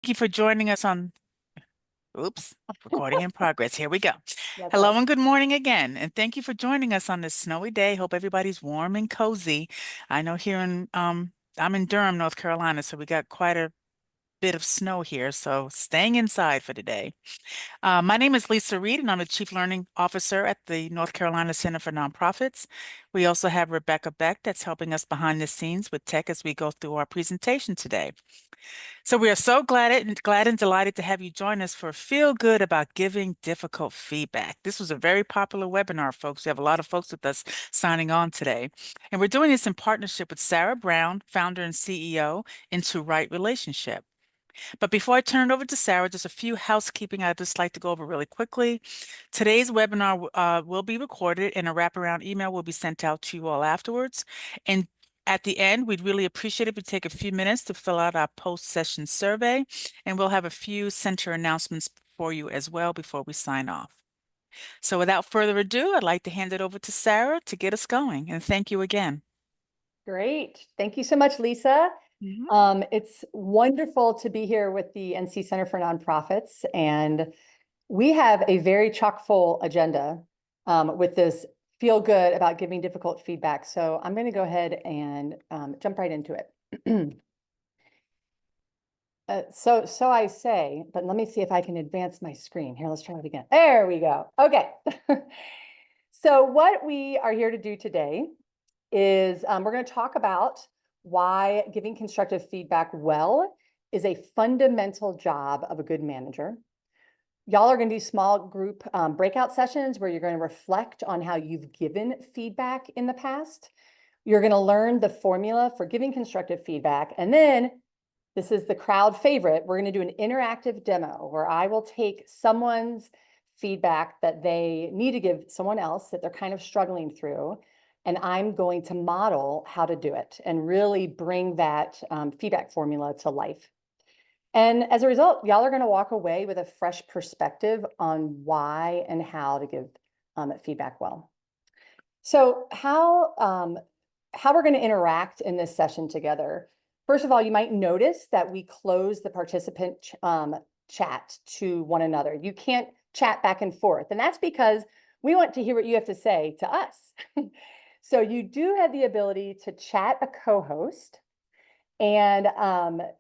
Thank you for joining us on, oops, recording in progress. Here we go. That's Hello right. and good morning again. And thank you for joining us on this snowy day. Hope everybody's warm and cozy. I know here I'm in Durham, North Carolina, so we got quite a bit of snow here. So staying inside for today. My name is Lisa Reed, and I'm the Chief Learning Officer at the North Carolina Center for Nonprofits. We also have Rebecca Beck that's helping us behind the scenes with tech as we go through our presentation today. So we are so glad and delighted to have you join us for Feel Good About Giving Difficult Feedback. This was a very popular webinar, folks. We have a lot of folks with us signing on today. And we're doing this in partnership with Sarah Brown, founder and CEO, Into Right Relationship. But before I turn it over to Sarah, just a few housekeeping I'd just like to go over really quickly. Today's webinar will be recorded and a wraparound email will be sent out to you all afterwards. And at the end, we'd really appreciate it if you take a few minutes to fill out our post-session survey, and we'll have a few center announcements for you as well before we sign off. So without further ado, I'd like to hand it over to Sarah to get us going, and thank you again. Great. Thank you so much, Lisa. Mhm. It's wonderful to be here with the NC Center for Nonprofits, and we have a very chock full agenda with this feel good about giving difficult feedback. So I'm going to go ahead and jump right into it. So I say, but let me see if I can advance my screen. Here, let's try it again. There we go. Okay. So what we are here to do today is we're going to talk about why giving constructive feedback well is a fundamental job of a good manager. Y'all are going to do small group breakout sessions where you're going to reflect on how you've given feedback in the past. You're going to learn the formula for giving constructive feedback. And then this is the crowd favorite. We're going to do an interactive demo where I will take someone's feedback that they need to give someone else that they're kind of struggling through. And I'm going to model how to do it and really bring that feedback formula to life. And as a result, y'all are going to walk away with a fresh perspective on why and how to give feedback well. So how we're going to interact in this session together. First of all, you might notice that we close the participant chat to one another. You can't chat back and forth. And that's because we want to hear what you have to say to us. So you do have the ability to chat a co-host and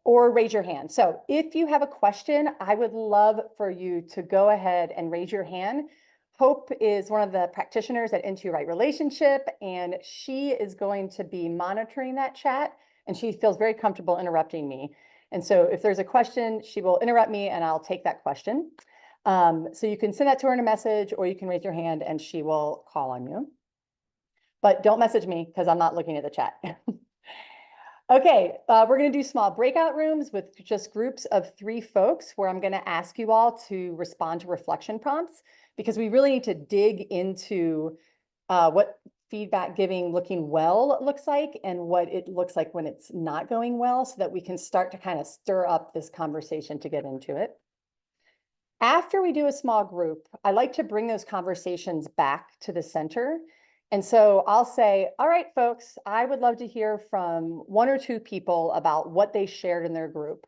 or raise your hand. So if you have a question, I would love for you to go ahead and raise your hand. Hope is one of the practitioners at Into Right Relationship, and she is going to be monitoring that chat, and she feels very comfortable interrupting me. And so if there's a question, she will interrupt me and I'll take that question. So you can send that to her in a message, or you can raise your hand and she will call on you. But don't message me because I'm not looking at the chat. Okay, we're going to do small breakout rooms with just groups of 3 folks where I'm going to ask you all to respond to reflection prompts because we really need to dig into what feedback giving looking well looks like and what it looks like when it's not going well so that we can start to kind of stir up this conversation to get into it. After we do a small group, I like to bring those conversations back to the center. And so I'll say, all right, folks, I would love to hear from 1 or 2 people about what they shared in their group.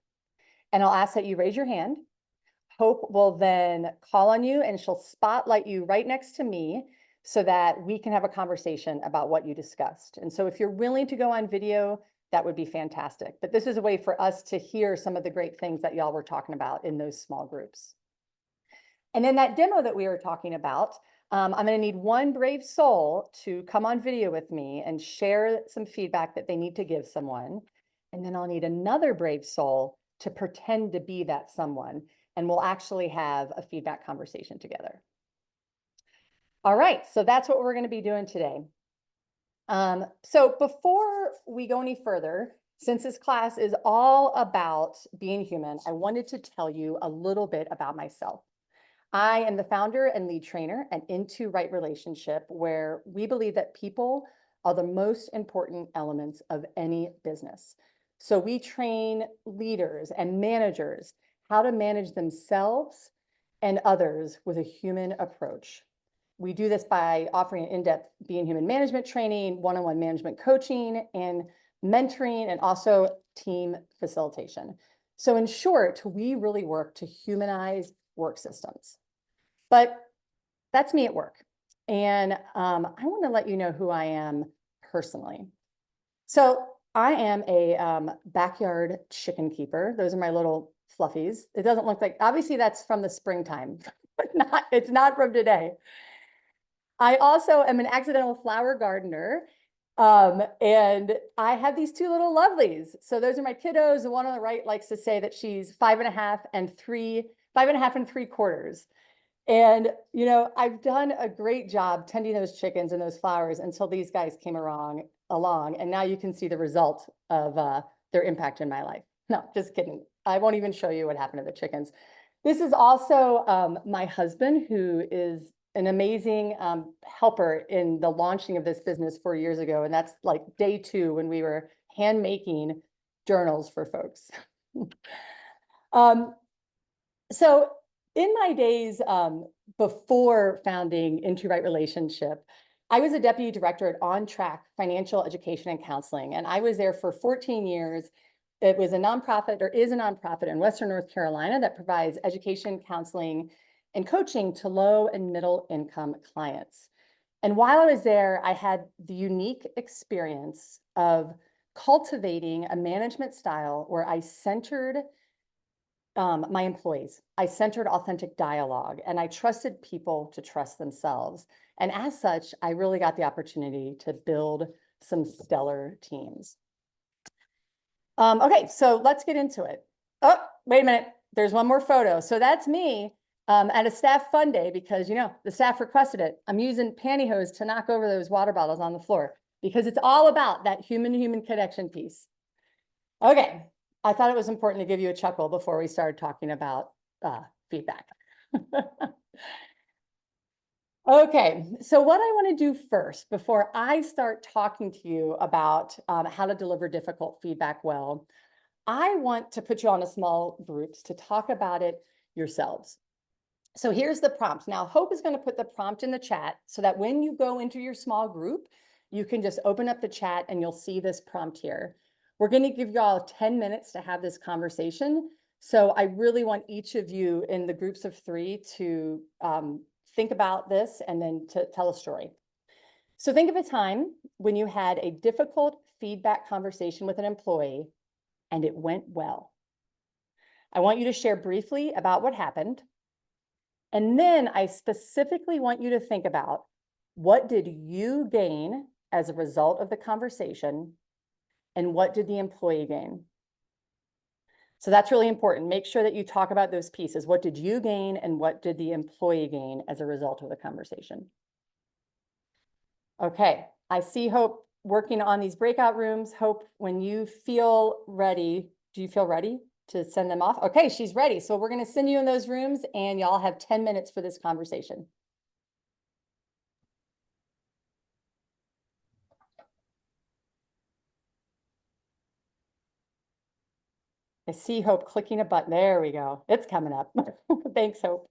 And I'll ask that you raise your hand. Hope will then call on you and she'll spotlight you right next to me so that we can have a conversation about what you discussed. And so if you're willing to go on video, that would be fantastic. But this is a way for us to hear some of the great things that y'all were talking about in those small groups. And then that demo that we were talking about, I'm going to need 1 brave soul to come on video with me and share some feedback that they need to give someone. And then I'll need another brave soul to pretend to be that someone. And we'll actually have a feedback conversation together. All right, so that's what we're going to be doing today. So before we go any further, since this class is all about being human, I wanted to tell you a little bit about myself. I am the founder and lead trainer at Into Right Relationship, where we believe that people are the most important elements of any business. So we train leaders and managers how to manage themselves and others with a human approach. We do this by offering in-depth being human management training, one-on-one management coaching, and mentoring, and also team facilitation. So in short, we really work to humanize work systems. But that's me at work. And I want to let you know who I am personally. So I am a backyard chicken keeper. Those are my little fluffies. It doesn't look like, obviously that's from the springtime, but it's not from today. I also am an accidental flower gardener. And I have these two little lovelies. So those are my kiddos. The one on the right likes to say that she's 5.5 and 3.5 3/4. And, you know, I've done a great job tending those chickens and those flowers until these guys came along. And now you can see the result of their impact in my life. No, just kidding. I won't even show you what happened to the chickens. This is also my husband, who is an amazing helper in the launching of this business 4 years ago. And that's like day 2 when we were hand making journals for folks. So in my days before founding Into Right Relationship, I was a deputy director at On Track Financial Education and Counseling, and I was there for 14 years. It was a nonprofit, or is a nonprofit in Western North Carolina that provides education, counseling, and coaching to low and middle income clients. And while I was there, I had the unique experience of cultivating a management style where I centered my employees. I centered authentic dialogue, and I trusted people to trust themselves. And as such, I really got the opportunity to build some stellar teams. Okay, so let's get into it. Oh, wait a minute. There's one more photo. So that's me at a staff fun day, because, you know, the staff requested it. I'm using pantyhose to knock over those water bottles on the floor because it's all about that human-to-human connection piece. Okay, I thought it was important to give you a chuckle before we started talking about feedback. Okay, so what I want to do first, before I start talking to you about how to deliver difficult feedback well, I want to put you on a small groups to talk about it yourselves. So here's the prompt. Now, Hope is going to put the prompt in the chat so that when you go into your small group, you can just open up the chat and you'll see this prompt here. We're going to give you all 10 minutes to have this conversation. So I really want each of you in the groups of 3 to think about this and then to tell a story. So think of a time when you had a difficult feedback conversation with an employee and it went well. I want you to share briefly about what happened. And then I specifically want you to think about, what did you gain as a result of the conversation, and what did the employee gain? So that's really important. Make sure that you talk about those pieces. What did you gain and what did the employee gain as a result of the conversation? Okay, I see Hope working on these breakout rooms. Hope, when you feel ready, do you feel ready to send them off? Okay, she's ready. So we're going to send you in those rooms and y'all have 10 minutes for this conversation. I see Hope clicking a button. There we go. It's coming up. Thanks, Hope.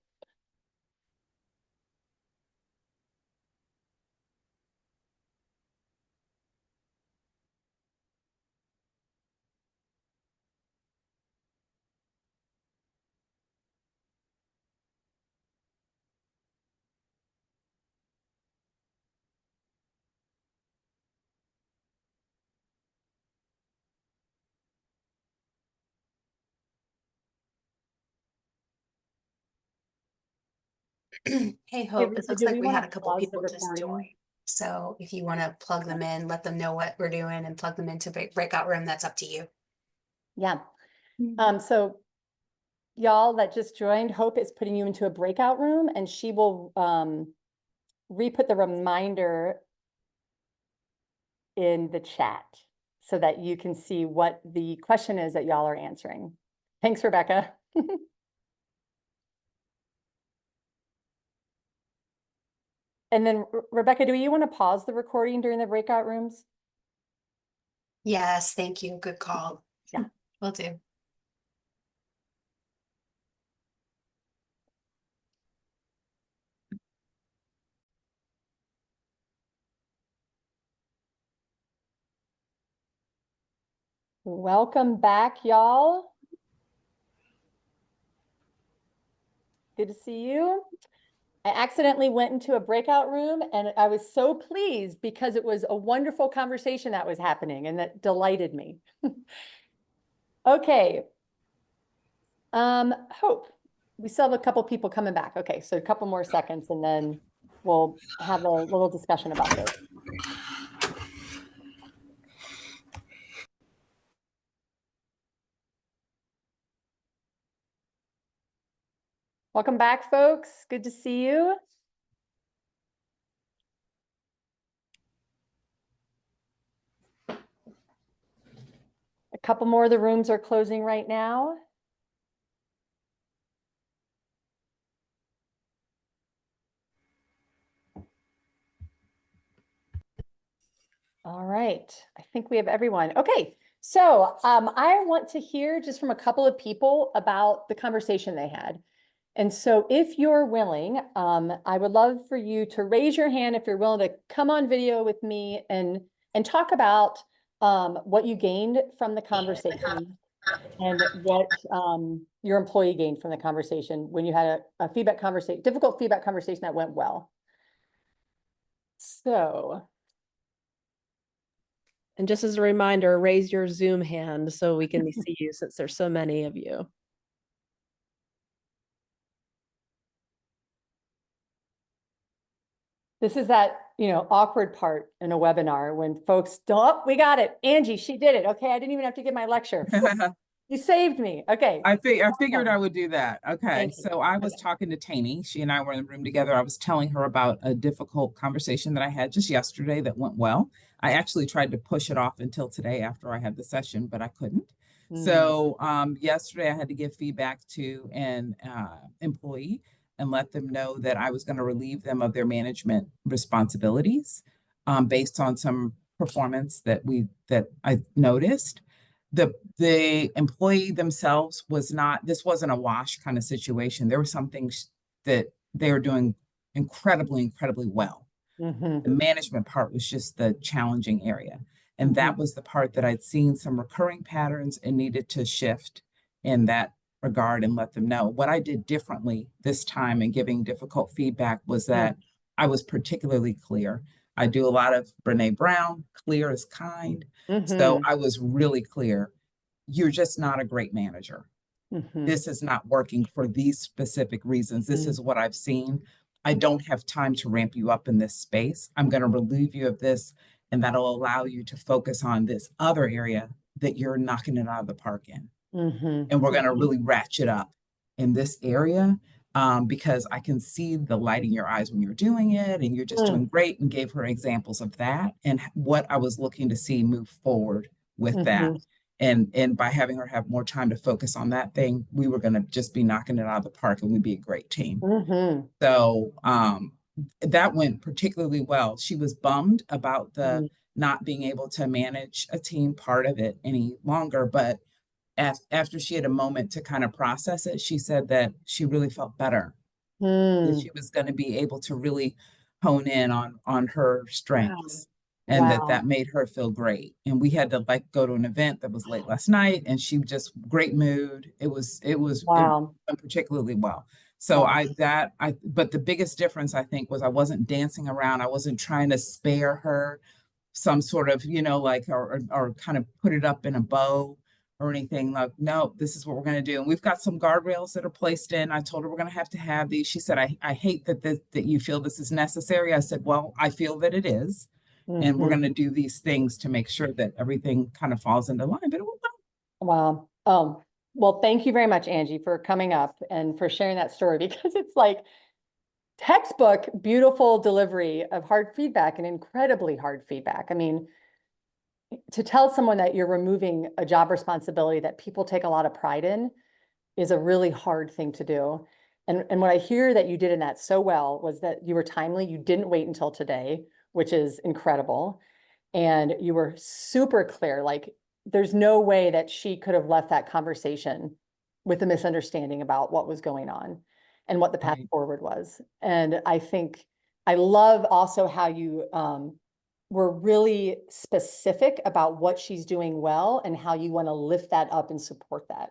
Hey, Hope, Hey, it so looks do like we we want had to a couple pause the people just recording? join. So if you want to plug them in, let them know what we're doing and plug them into breakout room, that's up to you. Yeah. So y'all that just joined, Hope is putting you into a breakout room and she will re-put the reminder in the chat so that you can see what the question is that y'all are answering. Thanks, Rebecca. And then Rebecca, do you want to pause the recording during the breakout rooms? Yes, thank you. Good call. Yeah. Will do. Welcome back, y'all. Good to see you. I accidentally went into a breakout room and I was so pleased because it was a wonderful conversation that was happening and that delighted me. Okay. Hope. We still have a couple people coming back. Okay, so a couple more seconds and then we'll have a little discussion about this. Welcome back, folks. Good to see you. A couple more of the rooms are closing right now. All right, I think we have everyone. Okay, so I want to hear just from a couple of people about the conversation they had. And so if you're willing, I would love for you to raise your hand if you're willing to come on video with me and talk about what you gained from the conversation and what your employee gained from the conversation when you had a feedback conversation, difficult feedback conversation that went well. So. And just as a reminder, raise your Zoom hand so we can see you since there's so many of you. This is that, awkward part in a webinar when folks don't, oh, we got it. Angie, she did it. Okay, I didn't even have to give my lecture. You saved me. Okay. I figured I would do that. Okay. Thank you. So I was talking to Taney. She and I were in the room together. I was telling her about a difficult conversation that I had just yesterday that went well. I actually tried to push it off until today after I had the session, but I couldn't. So yesterday I had to give feedback to an employee and let them know that I was going to relieve them of their management responsibilities based on some performance that I noticed. The employee themselves this wasn't a wash kind of situation. There were some things that they were doing incredibly well. The management part was just the challenging area. And that was the part that I'd seen some recurring patterns and needed to shift in that regard and let them know. What I did differently this time in giving difficult feedback was that I was particularly clear. I do a lot of Brene Brown, clear is kind. So I was really clear. You're just not a great manager. This is not working for these specific reasons. This is what I've seen. I don't have time to ramp you up in this space. I'm going to relieve you of this, and that'll allow you to focus on this other area that you're knocking it out of the park in. And we're going to really ratchet up in this area because I can see the light in your eyes when you're doing it, and you're just doing great, and gave her examples of that and what I was looking to see move forward with that. And by having her have more time to focus on that thing, we were going to just be knocking it out of the park and we'd be a great team. So that went particularly well. She was bummed about the not being able to manage a team part of it any longer, but after she had a moment to kind of process it, she said that she really felt better. That she was going to be able to really hone in on her strengths. And that made her feel great. And we had to go to an event that was late last night, and she just great mood. It went particularly well. So but the biggest difference I think was I wasn't dancing around. I wasn't trying to spare her some sort of, or kind of put it up in a bow or anything. Like, no, this is what we're going to do. And we've got some guardrails that are placed in. I told her we're going to have these. She said, I hate that you feel this is necessary. I said, well, I feel that it is. And we're going to do these things to make sure that everything kind of falls into line. But it will. Wow. Well, thank you very much, Angie, for coming up and for sharing that story, because it's like textbook, beautiful delivery of hard feedback and incredibly hard feedback. I mean, to tell someone that you're removing a job responsibility that people take a lot of pride in is a really hard thing to do. And what I hear that you did in that so well was that you were timely. You didn't wait until today, which is incredible. And you were super clear. Like, there's no way that she could have left that conversation with a misunderstanding about what was going on and what the path forward was. And I think I love also how you were really specific about what she's doing well and how you want to lift that up and support that.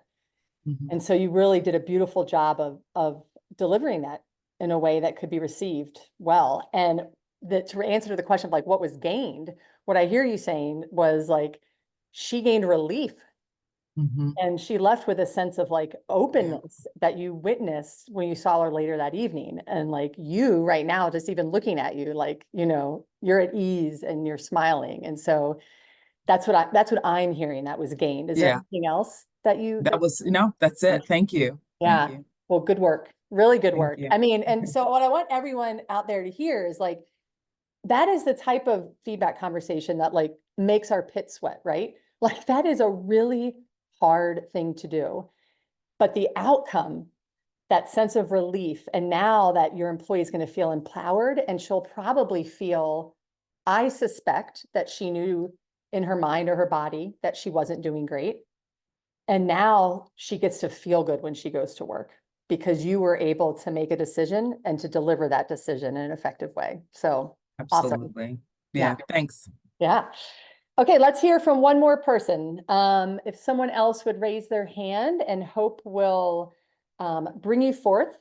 And so you really did a beautiful job of delivering that in a way that could be received well. And to answer the question of like what was gained, what I hear you saying was like she gained relief Mhm. and she left with a sense of like openness that you witnessed when you saw her later that evening. And like you right now, just even looking at you, like, you're at ease and you're smiling. And so that's what I'm hearing that was gained. Is there Yeah. anything else that That was, that's it. Thank you. Thank Yeah. you. Well, good work. Really good Thank work. you. I mean, and so what I want everyone out there to hear is like, that is the type of feedback conversation that like makes our pit sweat, right? Like that is a really hard thing to do. But the outcome, that sense of relief, and now that your employee is going to feel empowered and she'll probably feel, I suspect that she knew in her mind or her body that she wasn't doing great. And now she gets to feel good when she goes to work because you were able to make a decision and to deliver that decision in an effective way. So awesome. Absolutely. Yeah. Yeah. Thanks. Yeah. Okay, let's hear from one more person. If someone else would raise their hand, and Hope will bring you forth.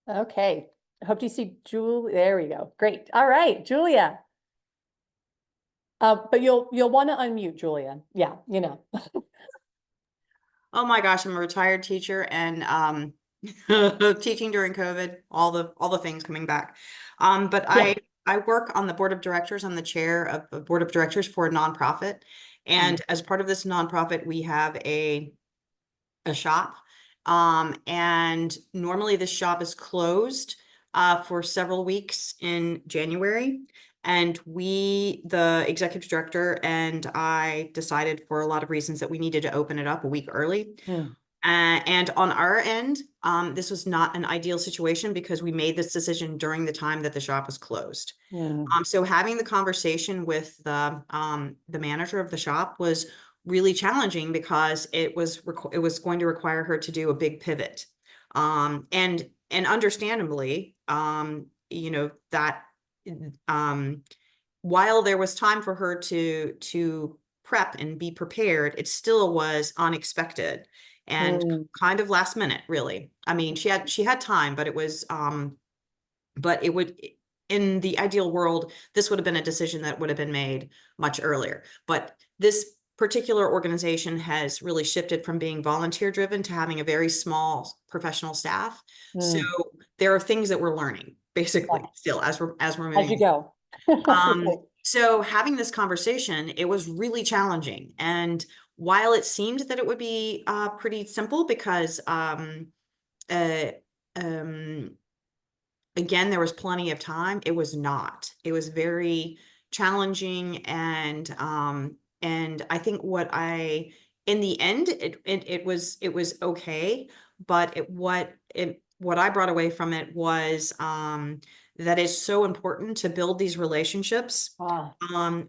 Okay, Hope, do you see Julie? There we go. Great. All right, Julia. But you'll want to unmute, Julia. Yeah, Oh my gosh, I'm a retired teacher and teaching during COVID, all the things coming back. But Yeah. I work on the board of directors. I'm the chair of the board of directors for a nonprofit. And as part of this nonprofit, we have a shop. And normally this shop is closed for several weeks in January. And the executive director and I decided for a lot of reasons that we needed to open it up a week early. And on our end, this was not an ideal situation because we made this decision during the time that the shop was closed. So having the conversation with the manager of the shop was really challenging because it was going to require her to do a big pivot. And understandably, that while there was time for her to prep and be prepared, it still was unexpected and kind of last minute, really. I mean, she had time, but it was but it would, in the ideal world, this would have been a decision that would have been made much earlier. But this particular organization has really shifted from being volunteer driven to having a very small professional staff. So there are things that we're learning basically still as we're moving. As you go. So having this conversation, it was really challenging. And while it seemed that it would be pretty simple because again, there was plenty of time, it was not. It was very challenging. And I think in the end, it was okay. But what I brought away from it was that it's so important to build these relationships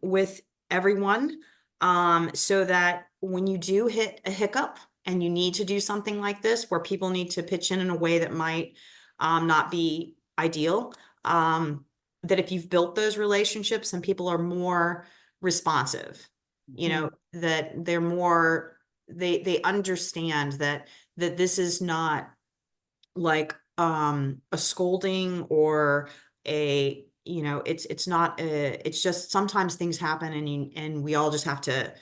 with everyone, so that when you do hit a hiccup and you need to do something like this, where people need to pitch in a way that might not be ideal, that if you've built those relationships and people are more responsive, that they're more, they understand that this is not like a scolding or it's not it's just sometimes things happen and we all just have to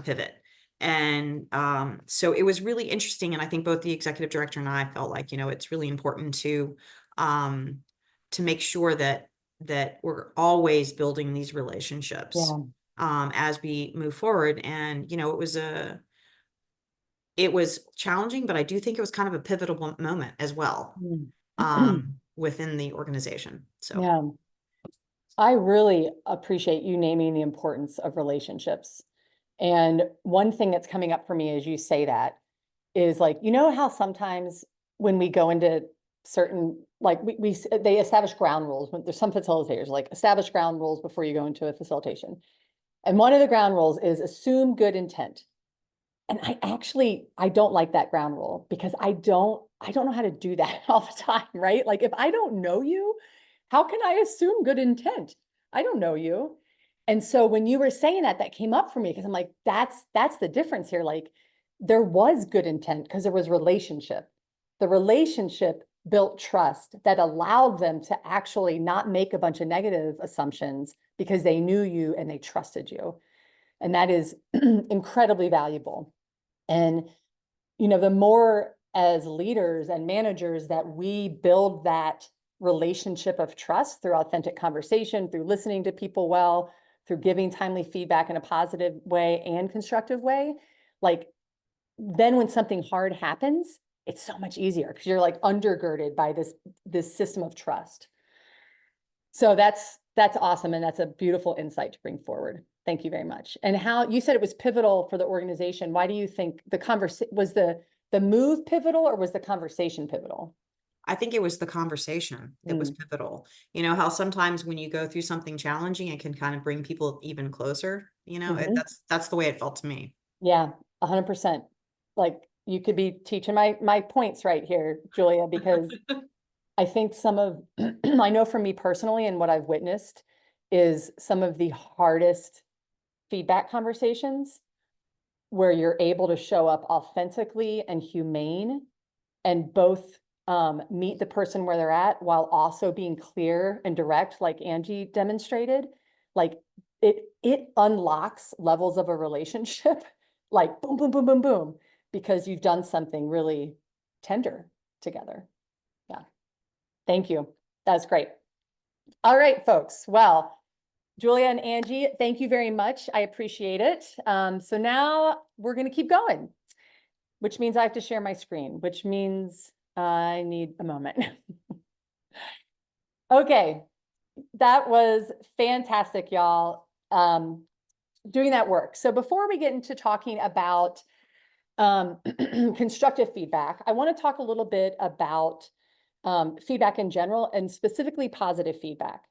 pivot. And so it was really interesting. And I think both the executive director and I felt like, it's really important to make sure that we're always building these relationships as we move forward. And, it was challenging, but I do think it was kind of a pivotal moment as well within the organization. So yeah, I really appreciate you naming the importance of relationships. And one thing that's coming up for me as you say that is like, how sometimes when we go into certain, like they establish ground rules. When there's some facilitators like establish ground rules before you go into a facilitation. And one of the ground rules is assume good intent. And I don't like that ground rule because I don't know how to do that all the time, right? Like if I don't know you, how can I assume good intent? I don't know you. And so when you were saying that, that came up for me because I'm like, that's the difference here. Like there was good intent because there was relationship. The relationship built trust that allowed them to actually not make a bunch of negative assumptions because they knew you and they trusted you. And that is incredibly valuable. And, you know, the more as leaders and managers that we build that relationship of trust through authentic conversation, through listening to people well, through giving timely feedback in a positive way and constructive way, like then when something hard happens, it's so much easier because you're like undergirded by this system of trust. So that's awesome. And that's a beautiful insight to bring forward. Thank you very much. And how you said it was pivotal for the organization. Why do you think was the move pivotal or was the conversation pivotal? I think it was the conversation that was pivotal. You know, how sometimes when you go through something challenging, it can kind of bring people even closer, you know, and that's the way it felt to me. Yeah, 100%. Like you could be teaching my points right here, Julia, because I think some of, I know from me personally and what I've witnessed is some of the hardest feedback conversations where you're able to show up authentically and humane and both meet the person where they're at while also being clear and direct, like Angie demonstrated. Like it unlocks levels of a relationship, like boom, boom, boom, boom, boom, because you've done something really tender together. Yeah. Thank you. That's great. All right, folks. Well, Julia and Angie, thank you very much. I appreciate it. So now we're going to keep going, which means I have to share my screen, which means I need a moment. Okay, that was fantastic, y'all, doing that work. So before we get into talking about constructive feedback, I want to talk a little bit about feedback in general and specifically positive feedback.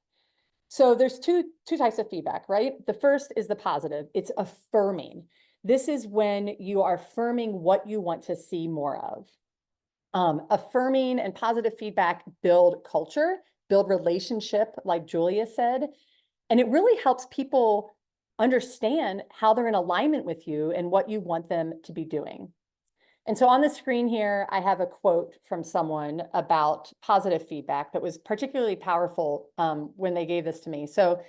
So there's two types of feedback, right? The first is the positive. It's affirming. This is when you are affirming what you want to see more of. Affirming and positive feedback build culture, build relationship, like Julia said, and it really helps people understand how they're in alignment with you and what you want them to be doing. And so on the screen here, I have a quote from someone about positive feedback that was particularly powerful when they gave this to me. So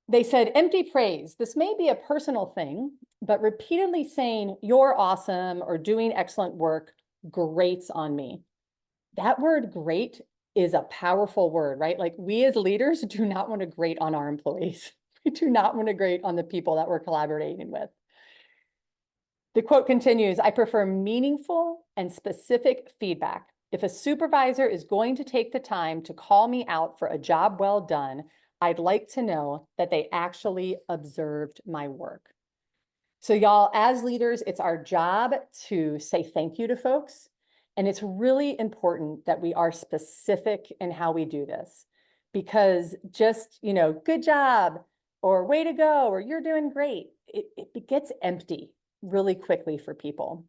they said, empty praise. This may be a personal thing, but repeatedly saying you're awesome or doing excellent work grates on me. That word great is a powerful word, right? Like we as leaders do not want to grate on our employees. We do not want to grate on the people that we're collaborating with. The quote continues, I prefer meaningful and specific feedback. If a supervisor is going to take the time to call me out for a job well done, I'd like to know that they actually observed my work. So y'all, as leaders, it's our job to say thank you to folks. And it's really important that we are specific in how we do this, because just, you know, good job or way to go, or you're doing great, it gets empty really quickly for people.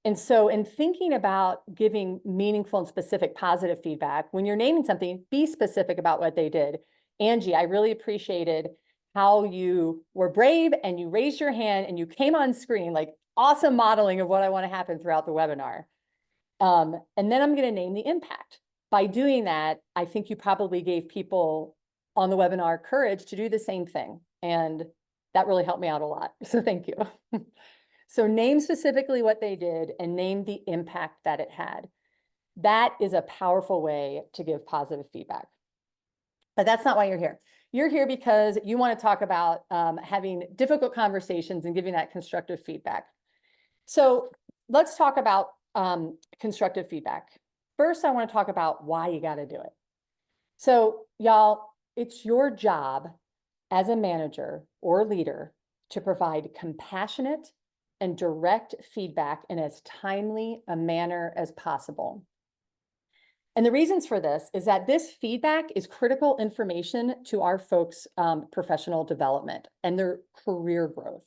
And so in thinking about giving meaningful and specific positive feedback, when you're naming something, be specific about what they did. Angie, I really appreciated how you were brave and you raised your hand and you came on screen, like awesome modeling of what I want to happen throughout the webinar. And then I'm going to name the impact. By doing that, I think you probably gave people on the webinar courage to do the same thing. And that really helped me out a lot. So thank you. So name specifically what they did and name the impact that it had. That is a powerful way to give positive feedback. But that's not why you're here. You're here because you want to talk about having difficult conversations and giving that constructive feedback. So let's talk about constructive feedback. First, I want to talk about why you got to do it. So y'all, it's your job as a manager or leader to provide compassionate and direct feedback in as timely a manner as possible. And the reasons for this is that this feedback is critical information to our folks' professional development and their career growth.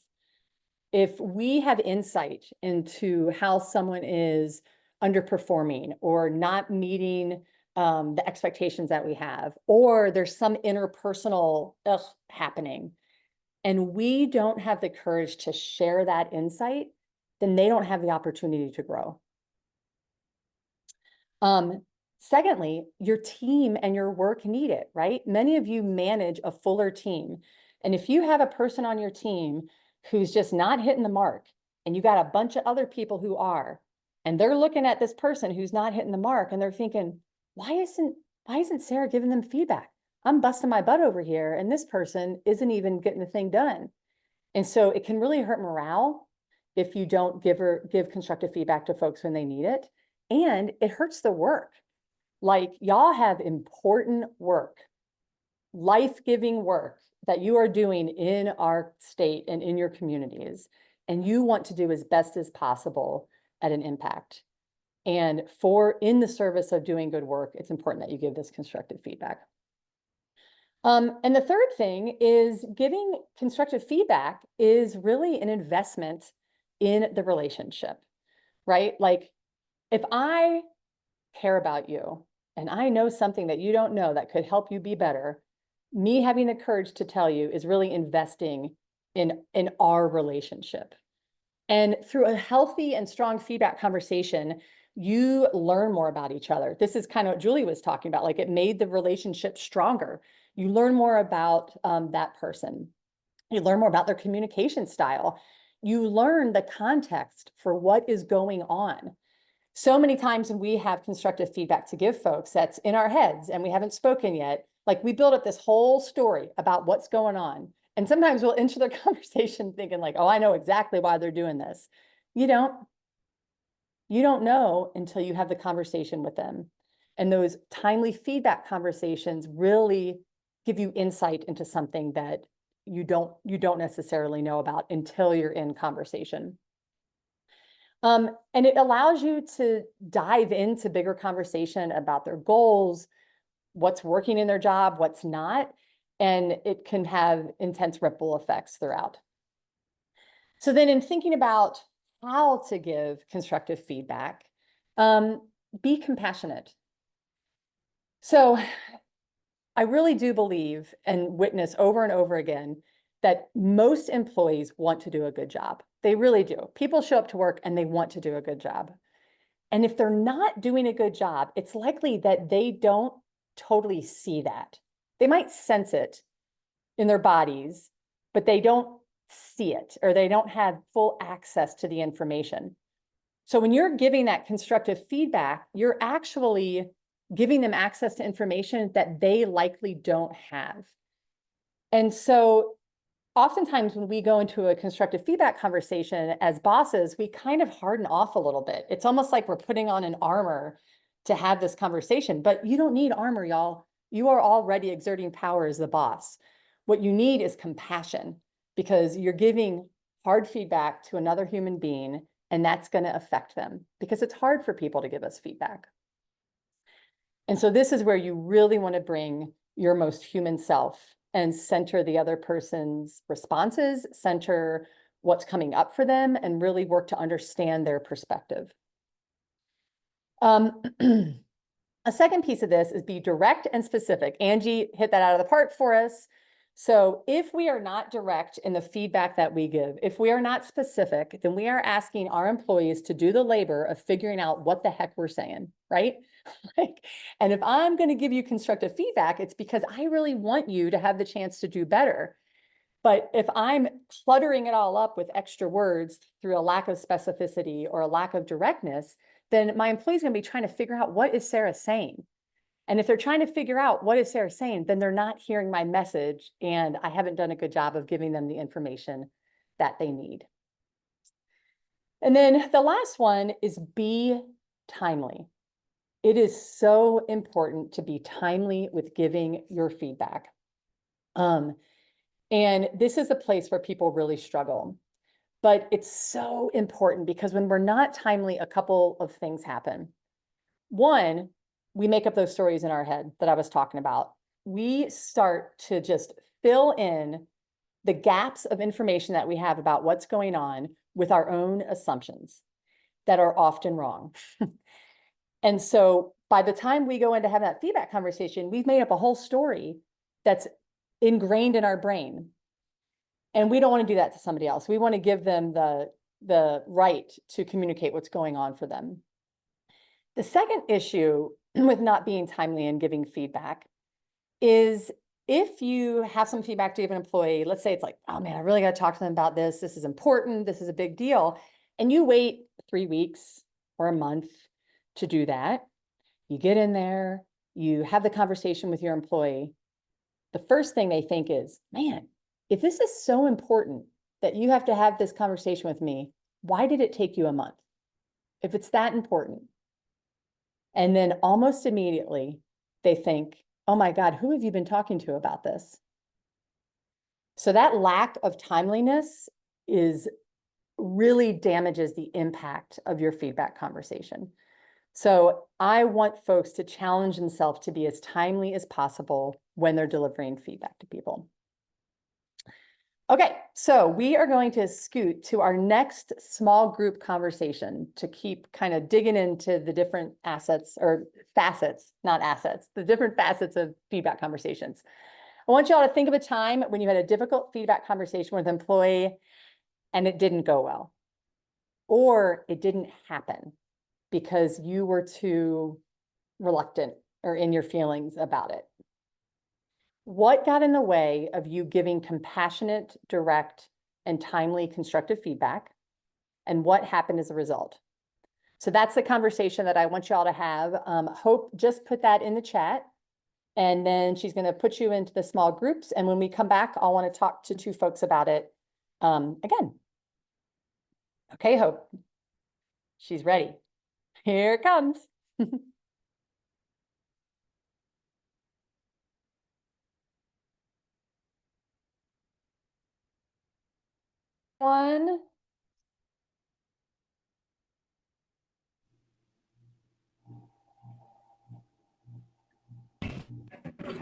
If we have insight into how someone is underperforming or not meeting the expectations that we have, or there's some interpersonal happening, and we don't have the courage to share that insight, then they don't have the opportunity to grow. Secondly, your team and your work need it, right? Many of you manage a fuller team. And if you have a person on your team who's just not hitting the mark, and you got a bunch of other people who are, and they're looking at this person who's not hitting the mark, and they're thinking, why isn't Sarah giving them feedback? I'm busting my butt over here, and this person isn't even getting the thing done. And so it can really hurt morale if you don't give constructive feedback to folks when they need it. And it hurts the work. Like, y'all have important work, life-giving work that you are doing in our state and in your communities, and you want to do as best as possible at an impact. And in the service of doing good work, it's important that you give this constructive feedback. And the third thing is, giving constructive feedback is really an investment in the relationship, right? Like, if I care about you and I know something that you don't know that could help you be better, me having the courage to tell you is really investing in our relationship. And through a healthy and strong feedback conversation, you learn more about each other. This is kind of what Julie was talking about, like, it made the relationship stronger. You learn more about that person. You learn more about their communication style. You learn the context for what is going on. So many times when we have constructive feedback to give folks that's in our heads and we haven't spoken yet, like, we build up this whole story about what's going on. And sometimes we'll enter the conversation thinking like, oh, I know exactly why they're doing this. You don't know until you have the conversation with them. And those timely feedback conversations really give you insight into something that you don't necessarily know about until you're in conversation. And it allows you to dive into bigger conversation about their goals, what's working in their job, what's not, and it can have intense ripple effects throughout. So then, in thinking about how to give constructive feedback, be compassionate. So I really do believe and witness over and over again that most employees want to do a good job. They really do. People show up to work and they want to do a good job. And if they're not doing a good job, it's likely that they don't totally see that. They might sense it in their bodies, but they don't see it, or they don't have full access to the information. So when you're giving that constructive feedback, you're actually giving them access to information that they likely don't have. And so oftentimes when we go into a constructive feedback conversation as bosses, we kind of harden off a little bit. It's almost like we're putting on an armor to have this conversation, but you don't need armor, y'all. You are already exerting power as the boss. What you need is compassion, because you're giving hard feedback to another human being, and that's going to affect them, because it's hard for people to give us feedback. And so this is where you really want to bring your most human self and center the other person's responses, center what's coming up for them, and really work to understand their perspective. A second piece of this is be direct and specific. Angie hit that out of the park for us. So if we are not direct in the feedback that we give, if we are not specific, then we are asking our employees to do the labor of figuring out what the heck we're saying, right? And if I'm going to give you constructive feedback, it's because I really want you to have the chance to do better. But if I'm cluttering it all up with extra words through a lack of specificity or a lack of directness, then my employee's going to be trying to figure out, what is Sarah saying? And if they're trying to figure out what is Sarah saying, then they're not hearing my message, and I haven't done a good job of giving them the information that they need. And then the last one is be timely. It is so important to be timely with giving your feedback. And this is a place where people really struggle. But it's so important, because when we're not timely, a couple of things happen. One, we make up those stories in our head that I was talking about. We start to just fill in the gaps of information that we have about what's going on with our own assumptions that are often wrong. And so by the time we go into having that feedback conversation, we've made up a whole story that's ingrained in our brain. And we don't want to do that to somebody else. We want to give them the right to communicate what's going on for them. The second issue with not being timely and giving feedback is if you have some feedback to give an employee, let's say it's like, oh man, I really got to talk to them about this. This is important. This is a big deal. And you wait 3 weeks or a month to do that. You get in there, you have the conversation with your employee. The first thing they think is, man, if this is so important that you have to have this conversation with me, why did it take you a month? If it's that important. And then almost immediately they think, oh my God, who have you been talking to about this? So that lack of timeliness really damages the impact of your feedback conversation. So I want folks to challenge themselves to be as timely as possible when they're delivering feedback to people. Okay, so we are going to scoot to our next small group conversation to keep kind of digging into the different assets or facets, not assets, the different facets of feedback conversations. I want you all to think of a time when you had a difficult feedback conversation with an employee and it didn't go well, or it didn't happen because you were too reluctant or in your feelings about it. What got in the way of you giving compassionate, direct, and timely constructive feedback? And what happened as a result? So that's the conversation that I want you all to have. Hope just put that in the chat. And then she's going to put you into the small groups. And when we come back, I'll want to talk to 2 folks about it again. Okay, Hope. She's ready. Here it comes. One.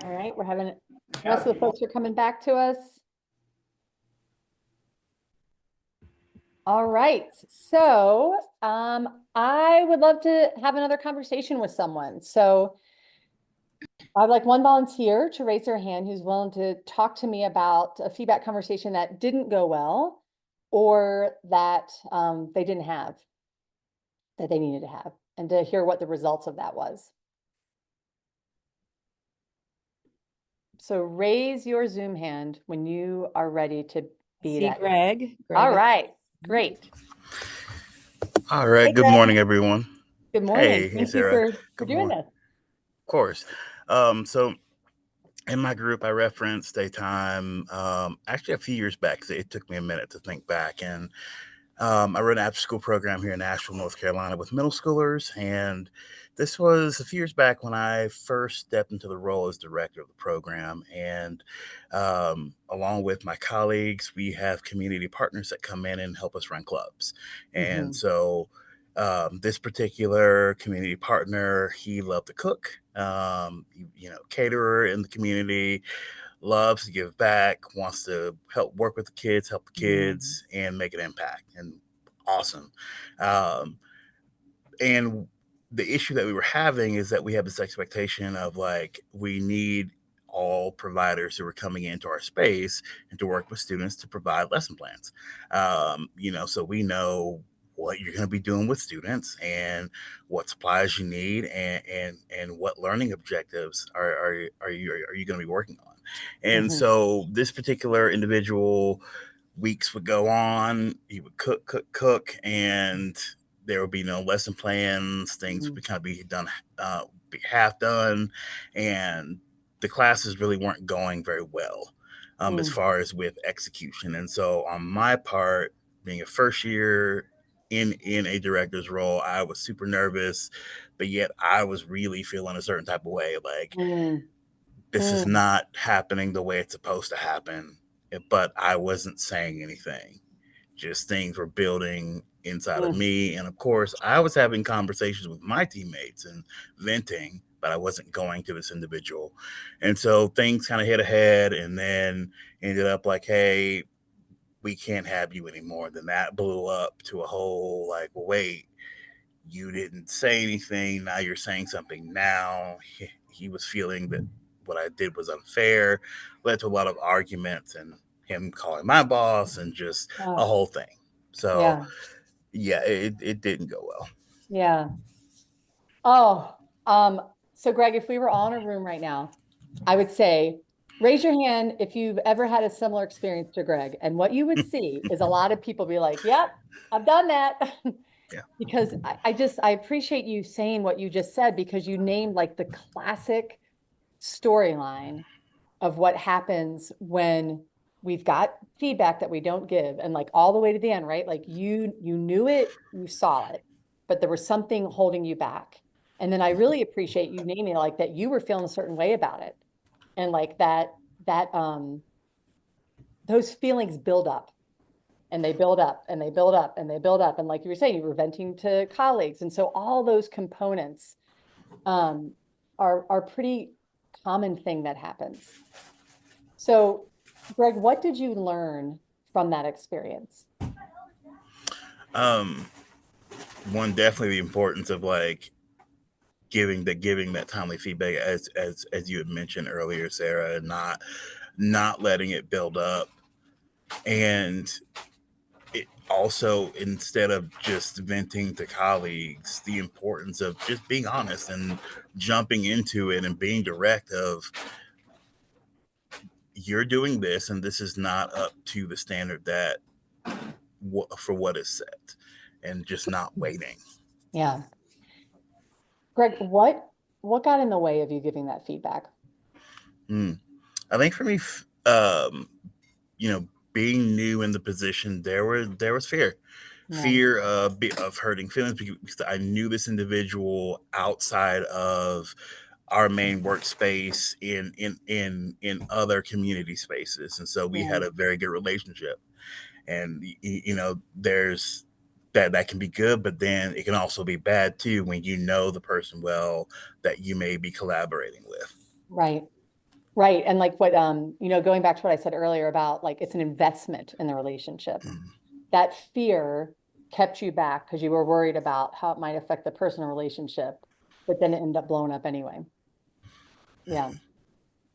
All right, we're having most of the folks are coming back to us. All right, so I would love to have another conversation with someone. So I'd like one volunteer to raise their hand who's willing to talk to me about a feedback conversation that didn't go well or that they didn't have, that they needed to have, and to hear what the results of that was. So raise your Zoom hand when you are ready to be See that. Greg. All right, great. All right. Hey, Good Greg. morning, everyone. Good morning. Hey, Thank you Sarah. for Good doing morning. this. Of course. So in my group, I referenced a time, actually a few years back, 'cause it took me a minute to think back. And I run an after school program here in Asheville, North Carolina with middle schoolers. And this was a few years back when I first stepped into the role as director of the program. And along with my colleagues, we have community partners that come in and help us run clubs. And so this particular community partner, he loved to cook, caterer in the community, loves to give back, wants to help work with the kids, help the kids, and make an impact. And awesome. And the issue that we were having is that we have this expectation of like, we need all providers who are coming into our space and to work with students to provide lesson plans. So we know what you're going to be doing with students and what supplies you need and what learning objectives are you going to be working on. And so this particular individual, weeks would go on, he would cook, and there would be no lesson plans. Things would kind of be done, be half done, and the classes really weren't going very well as far as with execution. And so on my part, being a first year in a director's role, I was super nervous, but yet I was really feeling a certain type of way, like this is not happening the way it's supposed to happen. But I wasn't saying anything. Just things were building inside of me. And of course, I was having conversations with my teammates and venting, but I wasn't going to this individual. And so things kind of hit ahead and then ended up like, hey, we can't have you anymore. Then that blew up to a whole like, well, wait, you didn't say anything. Now you're saying something now. He was feeling that what I did was unfair, led to a lot of arguments and him calling my boss and just a Oh, whole thing. So, yeah, yeah, it didn't go well. yeah. Oh, so Greg, if we were all in a room right now, I would say, raise your hand if you've ever had a similar experience to Greg. And what you would see is a lot of people be like, yep, I've done that. Yeah. Because I appreciate you saying what you just said, because you named like the classic storyline of what happens when we've got feedback that we don't give, and like all the way to the end, right? Like you knew it, you saw it, but there was something holding you back. And then I really appreciate you naming like that you were feeling a certain way about it. And like that those feelings build up, and they build up and they build up and they build up. And like you were saying, you were venting to colleagues. And so all those components are pretty common thing that happens. So Greg, what did you learn from that experience? One, definitely the importance of like giving that timely feedback, as you had mentioned earlier, Sarah, and not letting it build up. And it also, instead of just venting to colleagues, the importance of just being honest and jumping into it and being direct of, you're doing this and this is not up to the standard that for what is set, and just not waiting. Yeah. Greg, what got in the way of you giving that feedback? I think for me, being new in the position, there was fear. Yeah. Fear of hurting feelings, because I knew this individual outside of our main workspace in other community spaces, and so we had a very good relationship. And there's that can be good, but then it can also be bad too when you know the person well that you may be collaborating with. Right. Right. And like what, going back to what I said earlier about like, it's an investment in the relationship. That fear kept you back because you were worried about how it might affect the personal relationship, but then it ended up blowing up anyway. Yeah.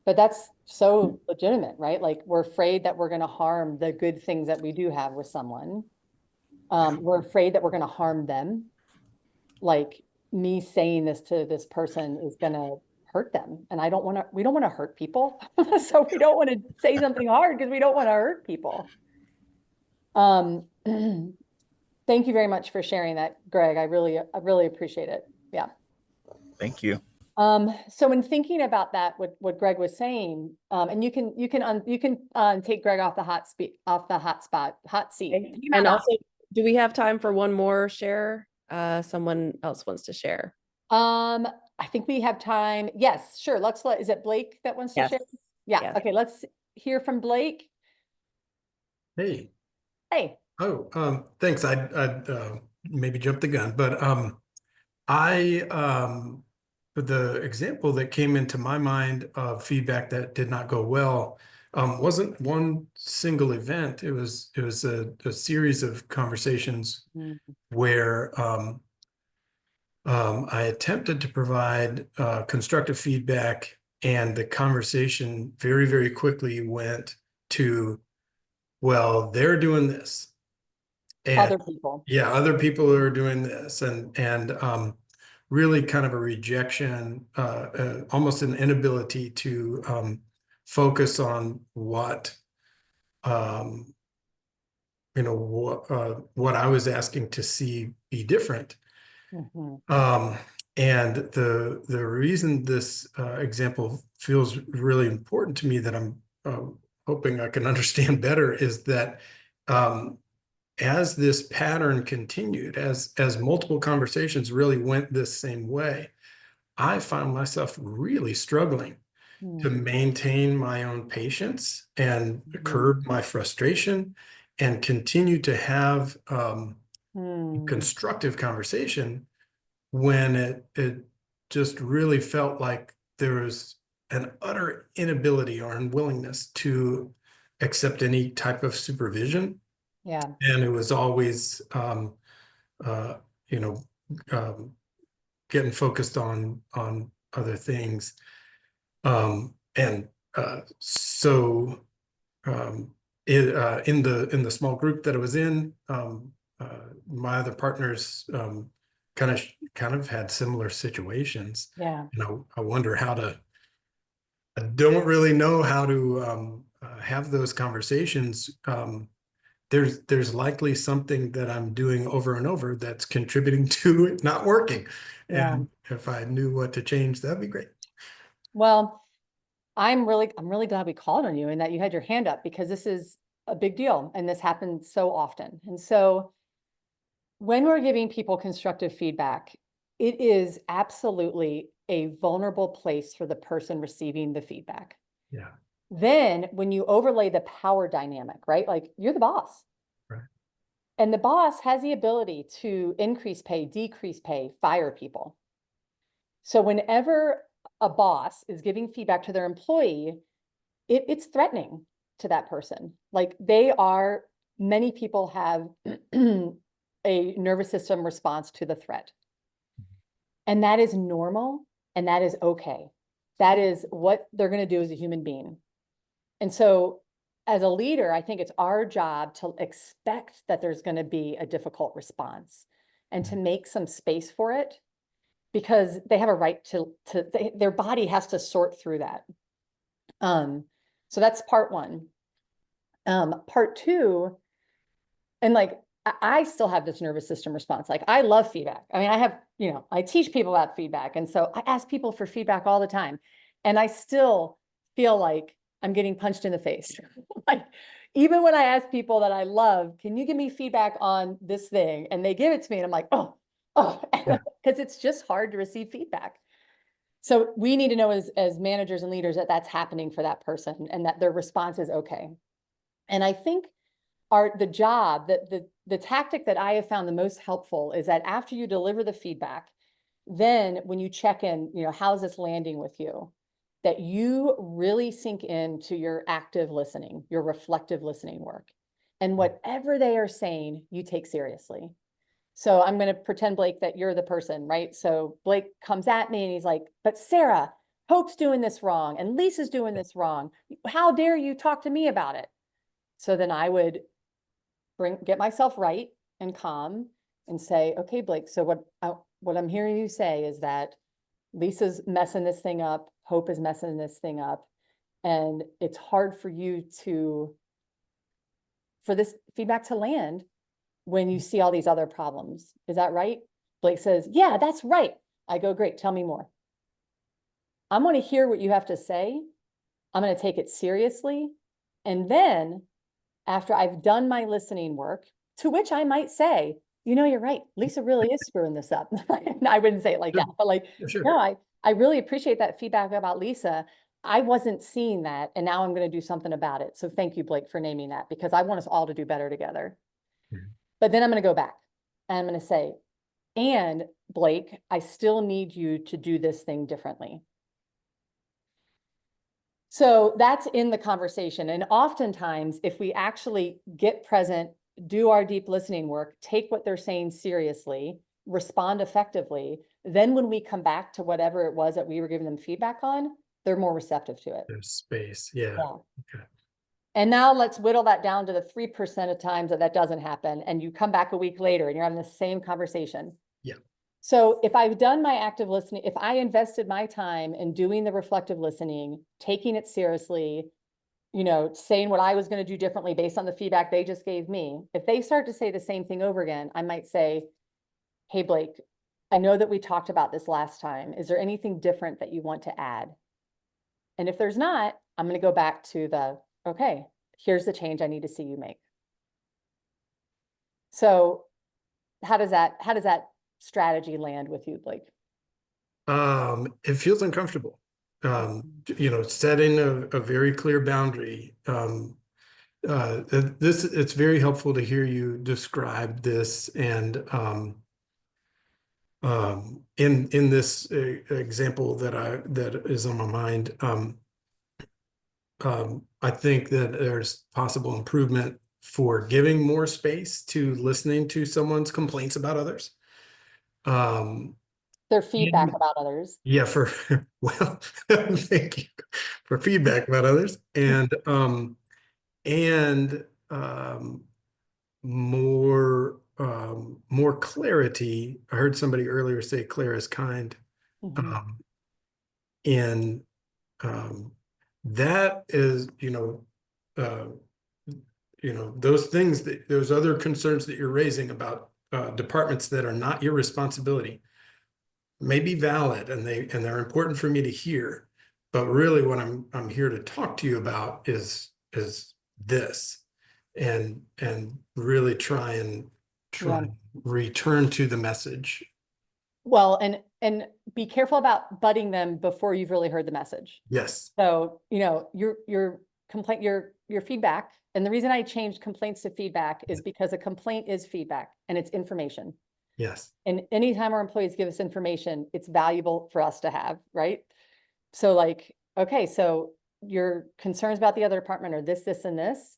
But that's so legitimate, right? Like we're afraid that we're going to harm the good things that we do have with someone. We're afraid that we're going to harm them. Like me saying this to this person is going to hurt them. And we don't want to hurt people. So we don't want to say something hard because we don't want to hurt people. Thank you very much for sharing that, Greg. I really appreciate it. Yeah. Thank you. So in thinking about that, what Greg was saying, and you can take Greg off the hot seat. And also, do we have time for one more share? Someone else wants to share. I think we have time. Yes, sure. Is it Blake that wants to share? Yeah. Yes. Okay. Let's hear from Blake. Hey. Hey. Oh, thanks. I'd maybe jumped the gun, but the example that came into my mind of feedback that did not go well wasn't one single event. It was a series of conversations where I attempted to provide constructive feedback, and the conversation very, very quickly went to, well, they're doing this. And Other people. yeah, other people are doing this, and really kind of a rejection, almost an inability to focus on what what I was asking to see be different. And the reason this example feels really important to me, that I'm hoping I can understand better, is that as this pattern continued, as multiple conversations really went this same way, I found myself really struggling to maintain my own patience and curb my frustration and continue to have constructive conversation when it just really felt like there was an utter inability or unwillingness to accept any type of supervision. Yeah. And it was always, getting focused on other things. And so in the small group that I was in, my other partners kind of had similar situations. Yeah. I wonder I don't really know how to have those conversations. There's likely something that I'm doing over and over that's contributing to it not working. Yeah. And if I knew what to change, that'd be great. Well, I'm really glad we called on you and that you had your hand up, because this is a big deal and this happens so often. And so when we're giving people constructive feedback, it is absolutely a vulnerable place for the person receiving the feedback. Yeah. Then when you overlay the power dynamic, right? Like, you're the boss. Right. And the boss has the ability to increase pay, decrease pay, fire people. So whenever a boss is giving feedback to their employee, it's threatening to that person. Like, many people have a nervous system response to the threat. And that is normal, and that is okay. That is what they're going to do as a human being. And so as a leader, I think it's our job to expect that there's going to be a difficult response and to make some space for it, because they have a right their body has to sort through that. So that's part one. Part two, and like, I still have this nervous system response. Like, I love feedback. I mean, I teach people about feedback. And so I ask people for feedback all the time. And I still feel like I'm getting punched in the face. Like, even when I ask people that I love, can you give me feedback on this thing? And they give it to me and I'm like, oh, because it's just hard to receive feedback. So we need to know as managers and leaders that that's happening for that person and that their response is okay. And I think the tactic that I have found the most helpful is that after you deliver the feedback, then when you check in, how's this landing with you? That you really sink into your active listening, your reflective listening work. And whatever they are saying, you take seriously. So I'm going to pretend, Blake, that you're the person, right? So Blake comes at me and he's like, but Sarah, Hope's doing this wrong and Lisa's doing this wrong. How dare you talk to me about it? So then I would get myself right and calm and say, okay, Blake, so what I'm hearing you say is that Lisa's messing this thing up, Hope is messing this thing up, and it's hard for you for this feedback to land when you see all these other problems. Is that right? Blake says, yeah, that's right. I go, great, tell me more. I'm going to hear what you have to say. I'm going to take it seriously. And then after I've done my listening work, to which I might say, you're right, Lisa really is screwing this up. I wouldn't say it like that, but like, Sure. no, I really appreciate that feedback about Lisa. I wasn't seeing that, and now I'm going to do something about it. So thank you, Blake, for naming that, because I want us all to do better together. Mm-hmm. But then I'm going to go back and I'm going to say, and Blake, I still need you to do this thing differently. So that's in the conversation. And oftentimes, if we actually get present, do our deep listening work, take what they're saying seriously, respond effectively, then when we come back to whatever it was that we were giving them feedback on, they're more receptive to it. There's space. Yeah. Okay. And now let's whittle that down to the 3% of times that doesn't happen. And you come back a week later and you're having the same conversation. Yeah. So if I've done my active listening, if I invested my time in doing the reflective listening, taking it seriously, saying what I was going to do differently based on the feedback they just gave me, if they start to say the same thing over again, I might say, hey, Blake, I know that we talked about this last time. Is there anything different that you want to add? And if there's not, I'm going to go back to okay, here's the change I need to see you make. So how does that strategy land with you, Blake? It feels uncomfortable. Setting a very clear boundary. It's very helpful to hear you describe this, and in this example that is on my mind, I think that there's possible improvement for giving more space to listening to someone's complaints about others. Their feedback and- about others. Yeah, well, thank you for feedback about others and more clarity. I heard somebody earlier say clear is kind. Mhm. And that is, those things those other concerns that you're raising about departments that are not your responsibility may be valid and they're important for me to hear. But really what I'm here to talk to you about is this and really try and return to the message. Well, and be careful about butting them before you've really heard the message. Yes. So, your complaint, your feedback, and the reason I changed complaints to feedback is because a complaint is feedback and it's information. Yes. And anytime our employees give us information, it's valuable for us to have, right? So like, okay, so your concerns about the other department are this, and this.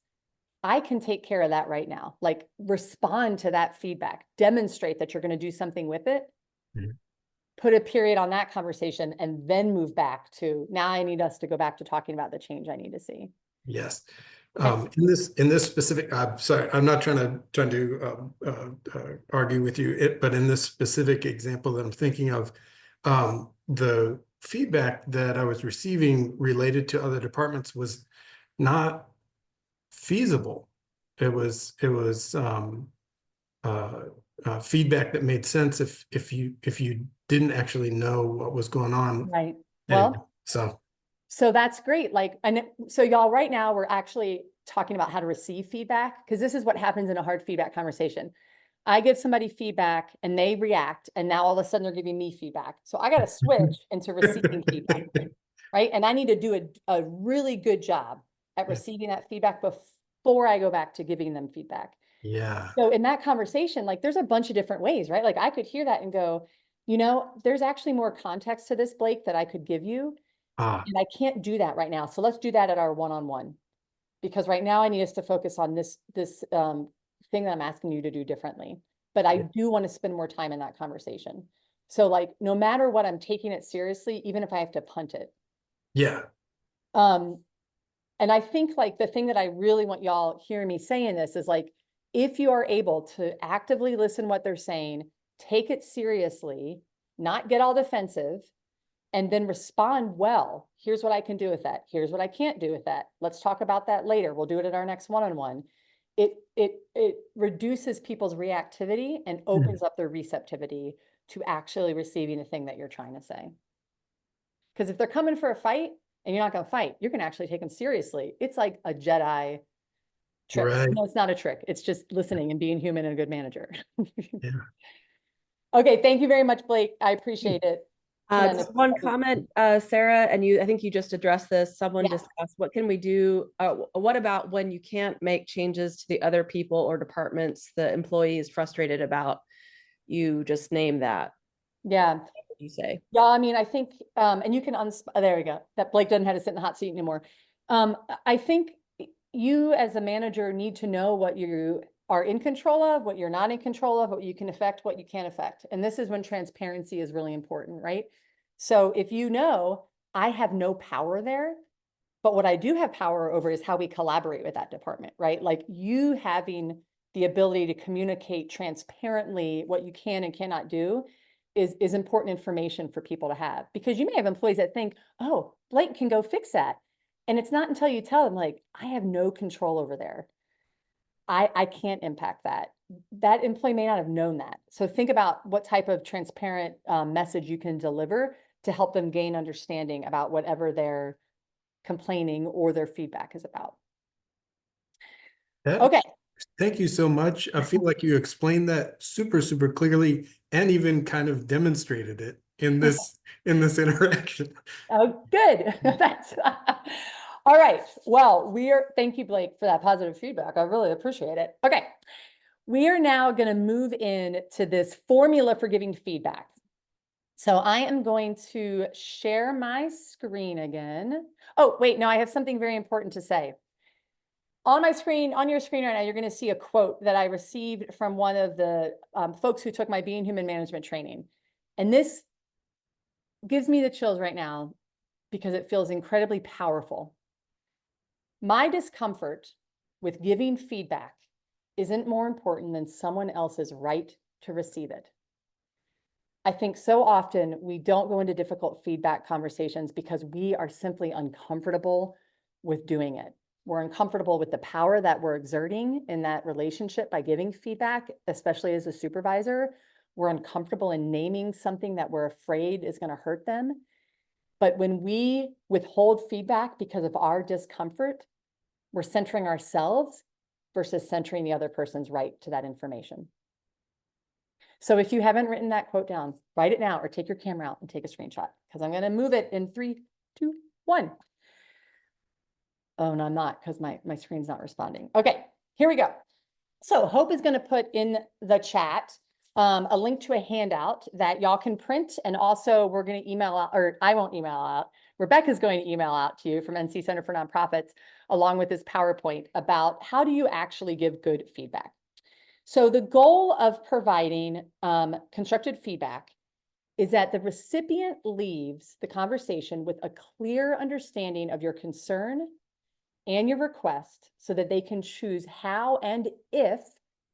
I can take care of that right now. Like respond to that feedback, demonstrate that you're going to do something with it. Mhm. Put a period on that conversation and then move back to now I need us to go back to talking about the change I need to see. Yes. In this specific, I'm sorry, I'm not trying to argue with you, but in this specific example that I'm thinking of, the feedback that I was receiving related to other departments was not feasible. It was feedback that made sense if you didn't actually know what was going on. Right. Anyway, Well, so that's great. Like, and so y'all right now we're actually talking about how to receive feedback because this is what happens in a hard feedback conversation. I give somebody feedback and they react and now all of a sudden they're giving me feedback. So I got to switch into receiving feedback, right? And I need to do a really good job at receiving that feedback before I go back to giving them feedback. Yeah. So in that conversation, like there's a bunch of different ways, right? Like I could hear that and go, there's actually more context to this, Blake, that I could give you. And I can't do that right now. So let's do that at our one-on-one. Because right now I need us to focus on this thing that I'm asking you to do differently. But I do want to spend more time in that conversation. So like, no matter what, I'm taking it seriously, even if I have to punt it. Yeah. And I think like the thing that I really want y'all hearing me saying this is like, if you are able to actively listen what they're saying, take it seriously, not get all defensive, and then respond well. Here's what I can do with that. Here's what I can't do with that. Let's talk about that later. We'll do it at our next one-on-one. It reduces people's reactivity and opens up their receptivity to actually receiving the thing that you're trying to say. Because if they're coming for a fight and you're not going to fight, you're going to actually take them seriously. It's like a Jedi trick. Right. No, it's not a trick. It's just listening and being human and a good manager. Yeah. Okay. Thank you very much, Blake. I appreciate it. Just one comment, Sarah, and I think you just addressed this. Someone discussed what can we do? What about when you can't make changes to the other people or departments the employee is frustrated about? You just name that. Yeah. What would you say? Yeah, I mean, I think, and you can, there we go. That Blake doesn't have to sit in the hot seat anymore. I think you as a manager need to know what you are in control of, what you're not in control of, what you can affect, what you can't affect. And this is when transparency is really important, right? So if you know, I have no power there, but what I do have power over is how we collaborate with that department, right? Like you having the ability to communicate transparently what you can and cannot do is important information for people to have, because you may have employees that think, oh, Blake can go fix that. And it's not until you tell them like, I have no control over there. I can't impact that. That employee may not have known that. So think about what type of transparent message you can deliver to help them gain understanding about whatever they're complaining or their feedback is about. Okay. Thank you so much. I feel like you explained that super, super clearly and even kind of demonstrated it in this interaction. Oh, good. That's all right. Well, thank you, Blake, for that positive feedback. I really appreciate it. Okay. We are now going to move in to this formula for giving feedback. So I am going to share my screen again. Oh, wait, no, I have something very important to say. on my screen, on your screen right now, you're going to see a quote that I received from one of the folks who took my Being Human Management training. And this gives me the chills right now because it feels incredibly powerful. My discomfort with giving feedback isn't more important than someone else's right to receive it. I think so often we don't go into difficult feedback conversations because we are simply uncomfortable with doing it. We're uncomfortable with the power that we're exerting in that relationship by giving feedback, especially as a supervisor. We're uncomfortable in naming something that we're afraid is going to hurt them. But when we withhold feedback because of our discomfort, we're centering ourselves versus centering the other person's right to that information. So if you haven't written that quote down, write it now or take your camera out and take a screenshot because I'm going to move it in 3, 2, 1. Oh, no, I'm not because my screen's not responding. Okay, here we go. So Hope is going to put in the chat a link to a handout that y'all can print. And also we're going to email out, or I won't email out. Rebecca's going to email out to you from NC Center for Nonprofits, along with this PowerPoint about how do you actually give good feedback. So the goal of providing constructive feedback is that the recipient leaves the conversation with a clear understanding of your concern and your request so that they can choose how and if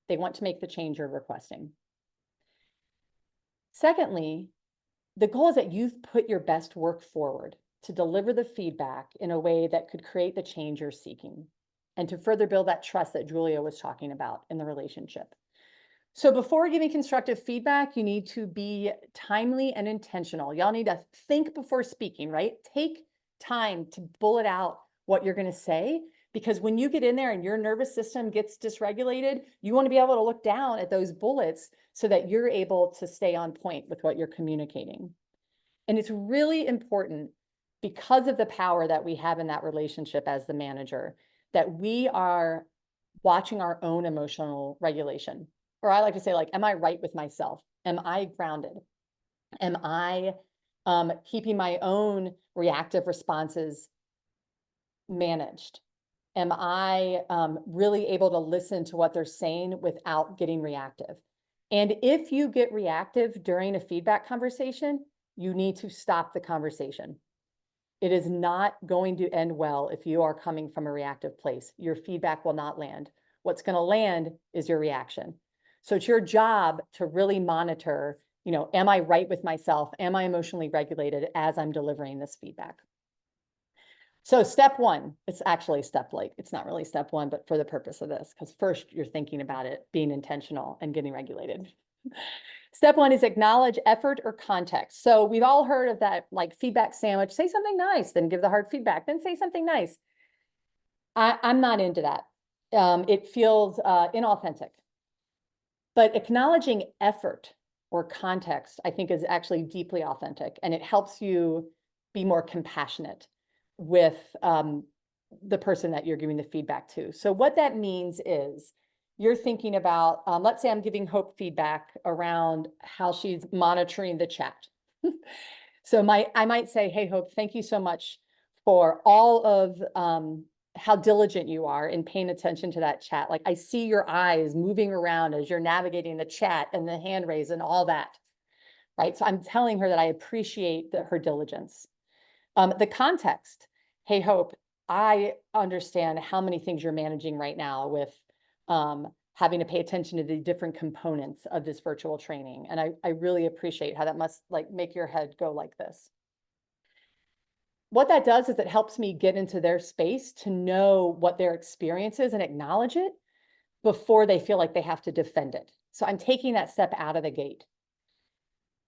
they want to make the change you're requesting. Secondly, the goal is that you've put your best work forward to deliver the feedback in a way that could create the change you're seeking and to further build that trust that Julia was talking about in the relationship. So before giving constructive feedback, you need to be timely and intentional. Y'all need to think before speaking, right? Take time to bullet out what you're going to say, because when you get in there and your nervous system gets dysregulated, you want to be able to look down at those bullets so that you're able to stay on point with what you're communicating. And it's really important because of the power that we have in that relationship as the manager, that we are watching our own emotional regulation. Or I like to say, like, am I right with myself? Am I grounded? Am I keeping my own reactive responses managed? Am I really able to listen to what they're saying without getting reactive? And if you get reactive during a feedback conversation, you need to stop the conversation. It is not going to end well if you are coming from a reactive place. Your feedback will not land. What's going to land is your reaction. So it's your job to really monitor, am I right with myself? Am I emotionally regulated as I'm delivering this feedback? So step one, it's actually it's not really step one, but for the purpose of this, because first you're thinking about it, being intentional and getting regulated. Step one is acknowledge effort or context. So we've all heard of that, like, feedback sandwich. Say something nice, then give the hard feedback, then say something nice. I'm not into that. It feels inauthentic. But acknowledging effort or context, I think, is actually deeply authentic, and it helps you be more compassionate with the person that you're giving the feedback to. So what that means is you're thinking about, let's say I'm giving Hope feedback around how she's monitoring the chat. So I might say, hey, Hope, thank you so much for all of how diligent you are in paying attention to that chat. Like, I see your eyes moving around as you're navigating the chat and the hand raise and all that, right? So I'm telling her that I appreciate her diligence. The context, hey, Hope, I understand how many things you're managing right now with having to pay attention to the different components of this virtual training. And I really appreciate how that must, like, make your head go like this. What that does is it helps me get into their space to know what their experience is and acknowledge it before they feel like they have to defend it. So I'm taking that step out of the gate.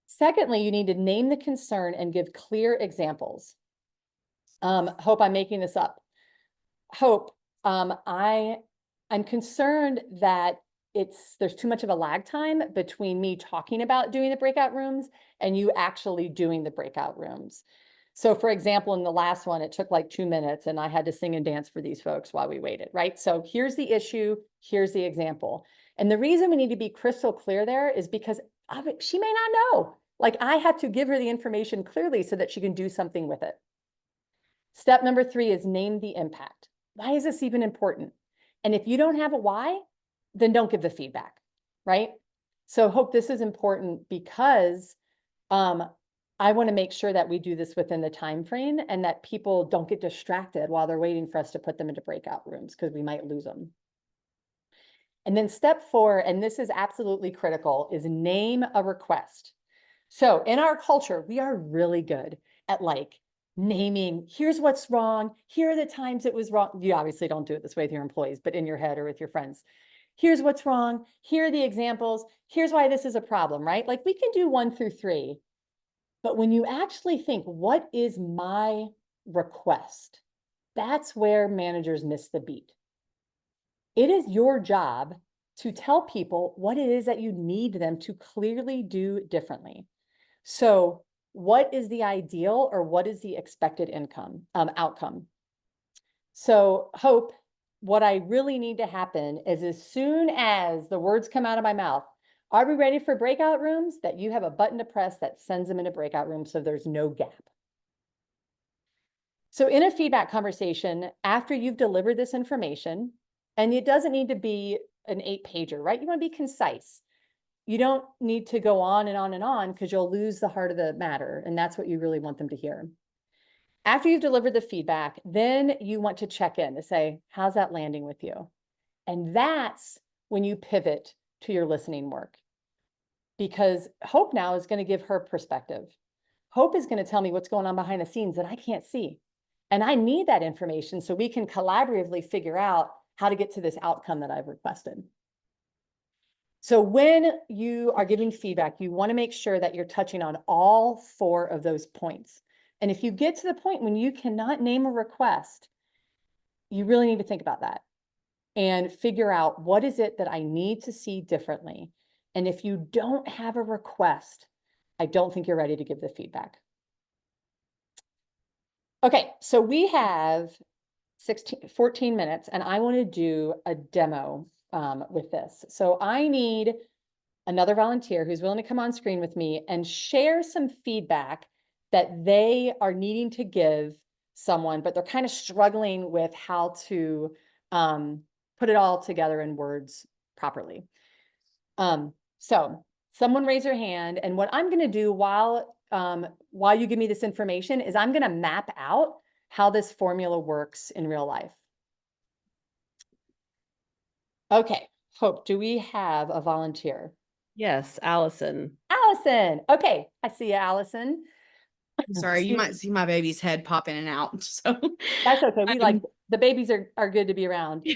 Secondly, you need to name the concern and give clear examples. Hope, I'm making this up. Hope, I'm concerned that there's too much of a lag time between me talking about doing the breakout rooms and you actually doing the breakout rooms. So for example, in the last one, it took like 2 minutes and I had to sing and dance for these folks while we waited, right? So here's the issue, here's the example. And the reason we need to be crystal clear there is because she may not know. Like, I have to give her the information clearly so that she can do something with it. Step number 3 is name the impact. Why is this even important? And if you don't have a why, then don't give the feedback, right? So Hope, this is important because I want to make sure that we do this within the time frame and that people don't get distracted while they're waiting for us to put them into breakout rooms because we might lose them. And then step 4, and this is absolutely critical, is name a request. So in our culture, we are really good at like naming, here's what's wrong, here are the times it was wrong. You obviously don't do it this way with your employees, but in your head or with your friends. Here's what's wrong, here are the examples, here's why this is a problem, right? Like we can do 1 through 3. But when you actually think, what is my request? That's where managers miss the beat. It is your job to tell people what it is that you need them to clearly do differently. So what is the ideal or what is the expected outcome? So Hope, what I really need to happen is as soon as the words come out of my mouth, are we ready for breakout rooms? That you have a button to press that sends them into breakout rooms so there's no gap. So in a feedback conversation, after you've delivered this information, and it doesn't need to be an 8-pager, right? You want to be concise. You don't need to go on and on and on because you'll lose the heart of the matter. And that's what you really want them to hear. After you've delivered the feedback, then you want to check in to say, how's that landing with you? And that's when you pivot to your listening work. Because Hope now is going to give her perspective. Hope is going to tell me what's going on behind the scenes that I can't see. And I need that information so we can collaboratively figure out how to get to this outcome that I've requested. So when you are giving feedback, you want to make sure that you're touching on all 4 of those points. And if you get to the point when you cannot name a request, you really need to think about that and figure out what is it that I need to see differently. And if you don't have a request, I don't think you're ready to give the feedback. Okay, so we have 14 minutes and I want to do a demo with this. So I need another volunteer who's willing to come on screen with me and share some feedback that they are needing to give someone, but they're kind of struggling with how to put it all together in words properly. So someone raise your hand, and what I'm going to do while you give me this information is I'm going to map out how this formula works in real life. Okay, Hope, do we have a volunteer? Yes, Allison. Allison. Okay, I see you, Allison. Sorry, you might see my baby's head pop in and out. So That's okay. We like the babies are good to be around.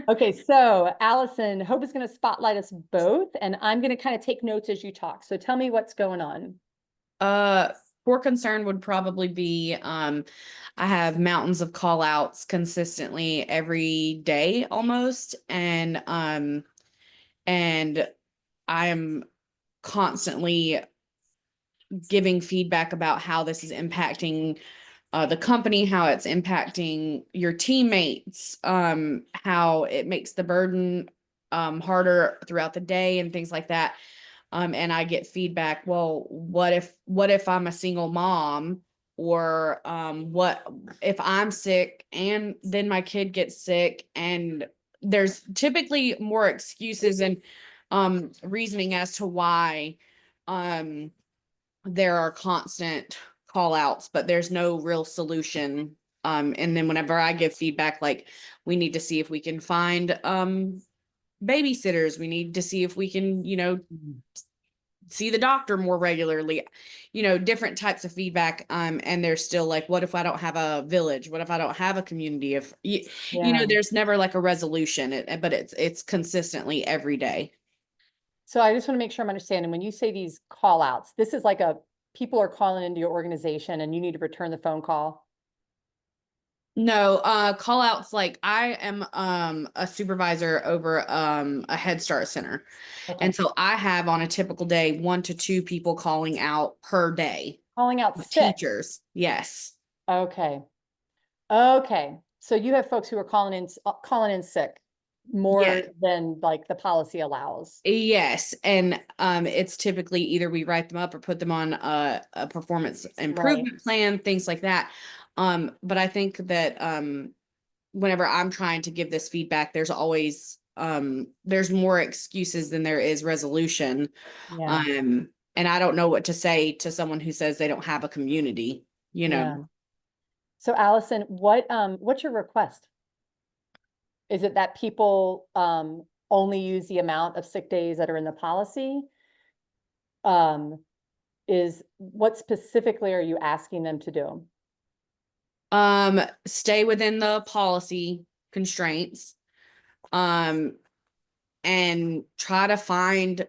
Okay, so Allison, Hope is going to spotlight us both, and I'm going to kind of take notes as you talk. So tell me what's going on. For concern would probably be I have mountains of call outs consistently every day almost, and I am constantly giving feedback about how this is impacting the company, how it's impacting your teammates, how it makes the burden harder throughout the day and things like that. And I get feedback, well, what if I'm a single mom, or what if I'm sick and then my kid gets sick? And there's typically more excuses and reasoning as to why there are constant call outs, but there's no real solution. And then whenever I give feedback, like, we need to see if we can find babysitters, we need to see if we can, see the doctor more regularly, different types of feedback. And there's still like, what if I don't have a village? What if I don't have a community? If there's never like a resolution, but it's consistently every day. So I just want to make sure I'm understanding, when you say these call outs, this is like people are calling into your organization and you need to return the phone call. No, call outs, like I am a supervisor over a Head Start center. Okay. And so I have on a typical day 1 to 2 people calling out per day. Calling out sick. Teachers. Yes. Okay. So you have folks who are calling in sick more than like the policy allows. Yes. And it's typically either we write them up or put them on a performance improvement plan, things like that. But I think that whenever I'm trying to give this feedback, there's always, there's more excuses than there is resolution. Yeah. And I don't know what to say to someone who says they don't have a community, you know. Yeah. So Allison, what's your request? Is it that people only use the amount of sick days that are in the policy? What specifically are you asking them to do? Stay within the policy constraints. And try to find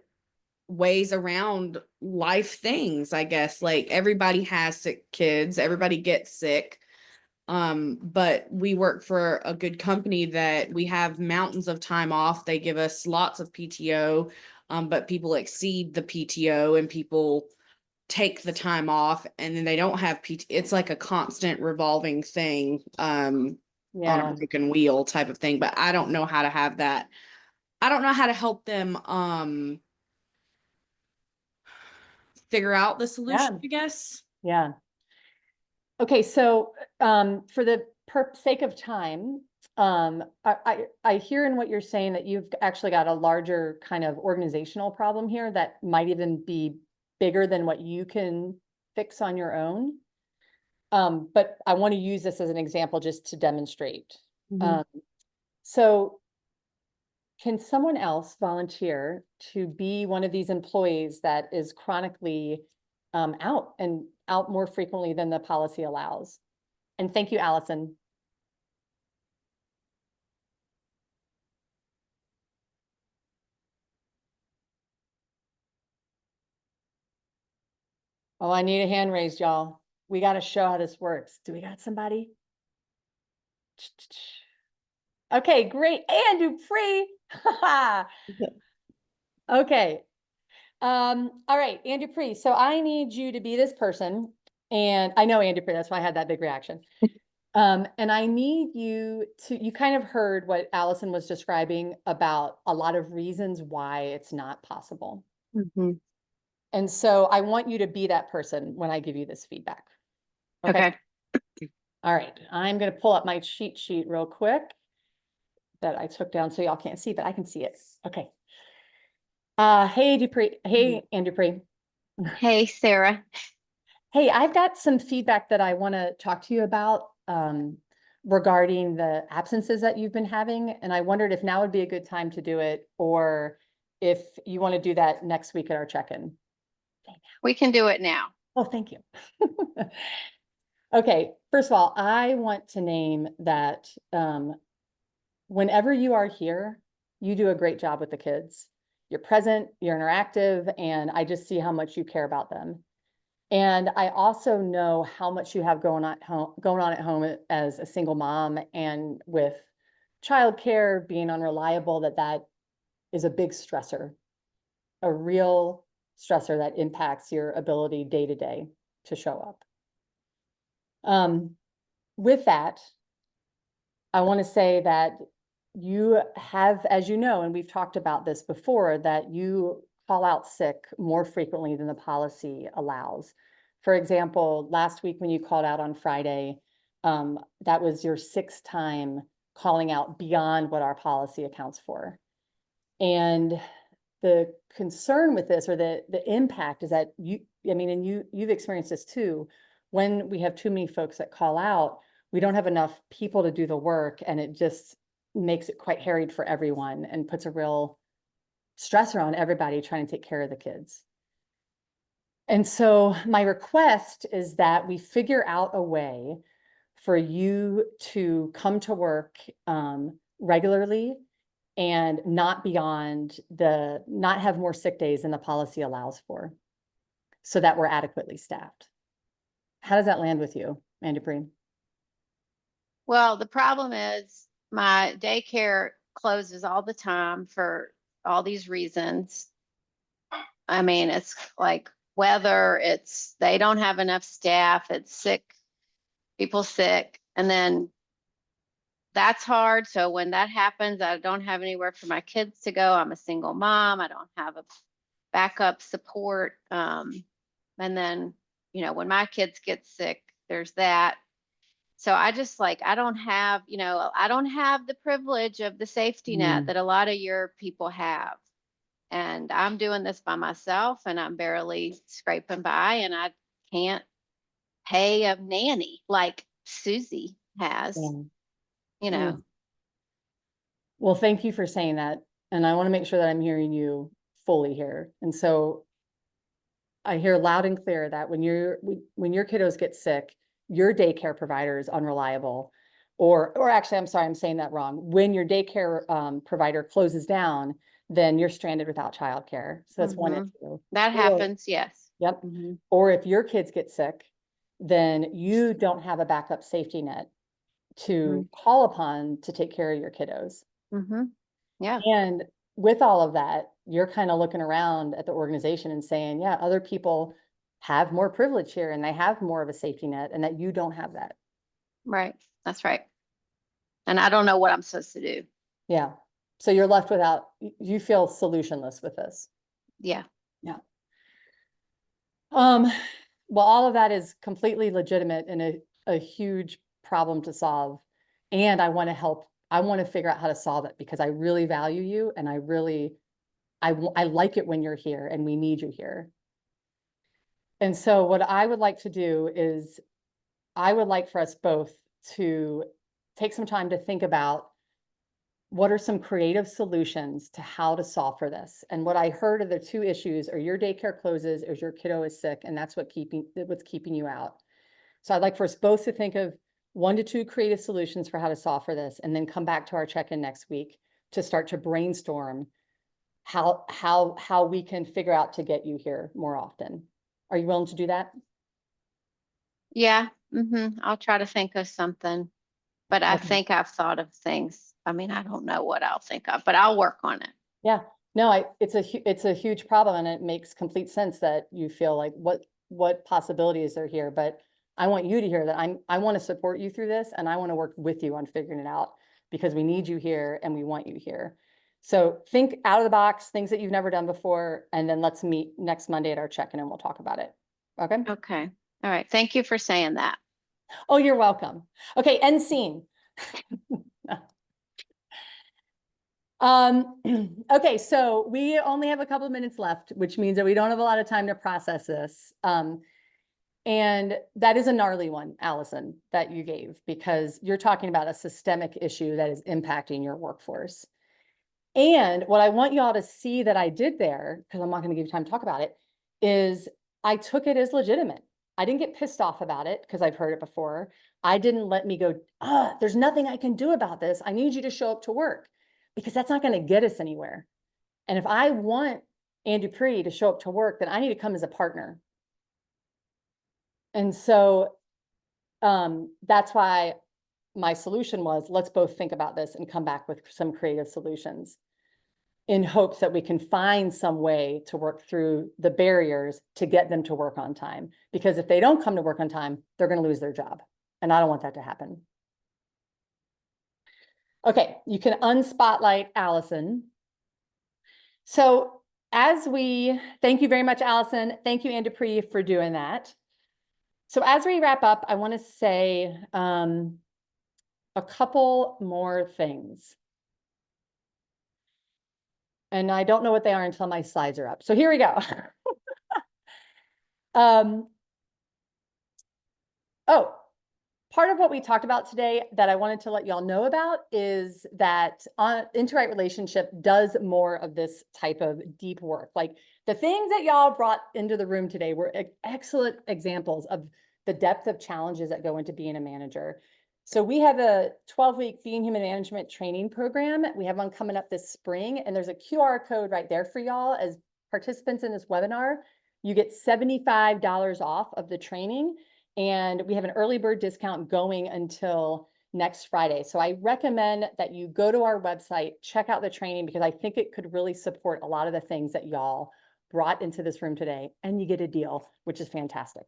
ways around life things, I guess. Like everybody has sick kids, everybody gets sick. But we work for a good company that we have mountains of time off. They give us lots of PTO, but people exceed the PTO and people take the time off and then they don't have PT. It's like a constant revolving thing, on Yeah. a broken wheel type of thing. But I don't know how to have that. I don't know how to help them figure out the solution, I guess. Yeah. Okay, so for the sake of time, I hear in what you're saying that you've actually got a larger kind of organizational problem here that might even be bigger than what you can fix on your own. But I want to use this as an example just to demonstrate. Mhm. So can someone else volunteer to be one of these employees that is chronically out and out more frequently than the policy allows? And thank you, Allison. Oh, I need a hand raised, y'all. We got to show how this works. Do we got somebody? Okay, great. And Dupree. Okay. All right, Andy Dupree. So I need you to be this person. And I know Andy Dupree, that's why I had that big reaction. And I need you kind of heard what Allison was describing about a lot of reasons why it's not possible. Mhm. And so I want you to be that person when I give you this feedback. Okay. All right, I'm going to pull up my cheat sheet real quick that I took down so y'all can't see, but I can see it. Okay. Hey, Dupree. Hey, Andy Dupree. Hey, Sarah. Hey, I've got some feedback that I want to talk to you about regarding the absences that you've been having. And I wondered if now would be a good time to do it, or if you want to do that next week at our check-in. We can do it now. Oh, thank you. Okay, first of all, I want to name that whenever you are here, you do a great job with the kids. You're present, you're interactive, and I just see how much you care about them. And I also know how much you have going on at home as a single mom, and with childcare being unreliable, that is a big stressor, a real stressor that impacts your ability day to day to show up. With that, I want to say that you have, as you know, and we've talked about this before, that you call out sick more frequently than the policy allows. For example, last week when you called out on Friday, that was your 6th time calling out beyond what our policy accounts for. And the concern with this, or the impact, is that you've experienced this too. When we have too many folks that call out, we don't have enough people to do the work, and it just makes it quite harried for everyone and puts a real stressor on everybody trying to take care of the kids. And so my request is that we figure out a way for you to come to work regularly and not have more sick days than the policy allows for, so that we're adequately staffed. How does that land with you, Andy Dupree? Well, the problem is my daycare closes all the time for all these reasons. I mean, it's like weather, they don't have enough staff, it's sick, people sick, and then that's hard. So when that happens, I don't have anywhere for my kids to go. I'm a single mom. I don't have a backup support. And then, when my kids get sick, there's that. So I just like, I don't have, I don't have the privilege of the safety net that a lot of your people have. And I'm doing this by myself and I'm barely scraping by and I can't pay a nanny like Susie has, Yeah. you know. Well, thank you for saying that. And I want to make sure that I'm hearing you fully here. And so I hear loud and clear that when your kiddos get sick, your daycare provider is unreliable. Or actually, I'm sorry, I'm saying that wrong. When your daycare provider closes down, then you're stranded without childcare. So that's one issue. That happens, yes. Yep. Or if your kids get sick, then you don't have a backup safety net to call upon to take care of your kiddos. Yeah. And with all of that, you're kind of looking around at the organization and saying, yeah, other people have more privilege here and they have more of a safety net and that you don't have that. Right. That's right. And I don't know what I'm supposed to do. Yeah. So you're left without, you feel solutionless with this. Yeah. Yeah. Well, all of that is completely legitimate and a huge problem to solve. And I want to help. I want to figure out how to solve it because I really value you and I like it when you're here and we need you here. And so what I would like to do is I would like for us both to take some time to think about what are some creative solutions to how to solve for this. And what I heard of the two issues are your daycare closes or your kiddo is sick, and that's what's keeping you out. So I'd like for us both to think of 1 to 2 creative solutions for how to solve for this, and then come back to our check-in next week to start to brainstorm how we can figure out to get you here more often. Are you willing to do that? Yeah. I'll try to think of something, but I think I've thought of things. I mean, I don't know what I'll think of, but I'll work on it. Yeah, no, it's a huge problem and it makes complete sense that you feel like what possibilities are here, but I want you to hear that I want to support you through this and I want to work with you on figuring it out because we need you here and we want you here. So think out of the box, things that you've never done before, and then let's meet next Monday at our check-in and we'll talk about it. Okay? Okay. All right. Thank you for saying that. Oh, you're welcome. Okay, end scene. Okay, so we only have a couple of minutes left, which means that we don't have a lot of time to process this. And that is a gnarly one, Allison, that you gave, because you're talking about a systemic issue that is impacting your workforce. And what I want you all to see that I did there, because I'm not going to give you time to talk about it, is I took it as legitimate. I didn't get pissed off about it because I've heard it before. I didn't let me go, there's nothing I can do about this. I need you to show up to work, because that's not going to get us anywhere. And if I want Ann Dupree to show up to work, then I need to come as a partner. And so that's why my solution was, let's both think about this and come back with some creative solutions in hopes that we can find some way to work through the barriers to get them to work on time. Because if they don't come to work on time, they're going to lose their job. And I don't want that to happen. Okay, you can unspotlight Allison. So thank you very much, Allison. Thank you, Ann Dupree, for doing that. So as we wrap up, I want to say a couple more things. And I don't know what they are until my slides are up. So here we go. Part of what we talked about today that I wanted to let y'all know about is that Into-Right Relationship does more of this type of deep work. Like the things that y'all brought into the room today were excellent examples of the depth of challenges that go into being a manager. So we have a 12-week Being Human Management training program. We have one coming up this spring, and there's a QR code right there for y'all as participants in this webinar. You get $75 off of the training, and we have an early bird discount going until next Friday. So I recommend that you go to our website, check out the training, because I think it could really support a lot of the things that y'all brought into this room today, and you get a deal, which is fantastic.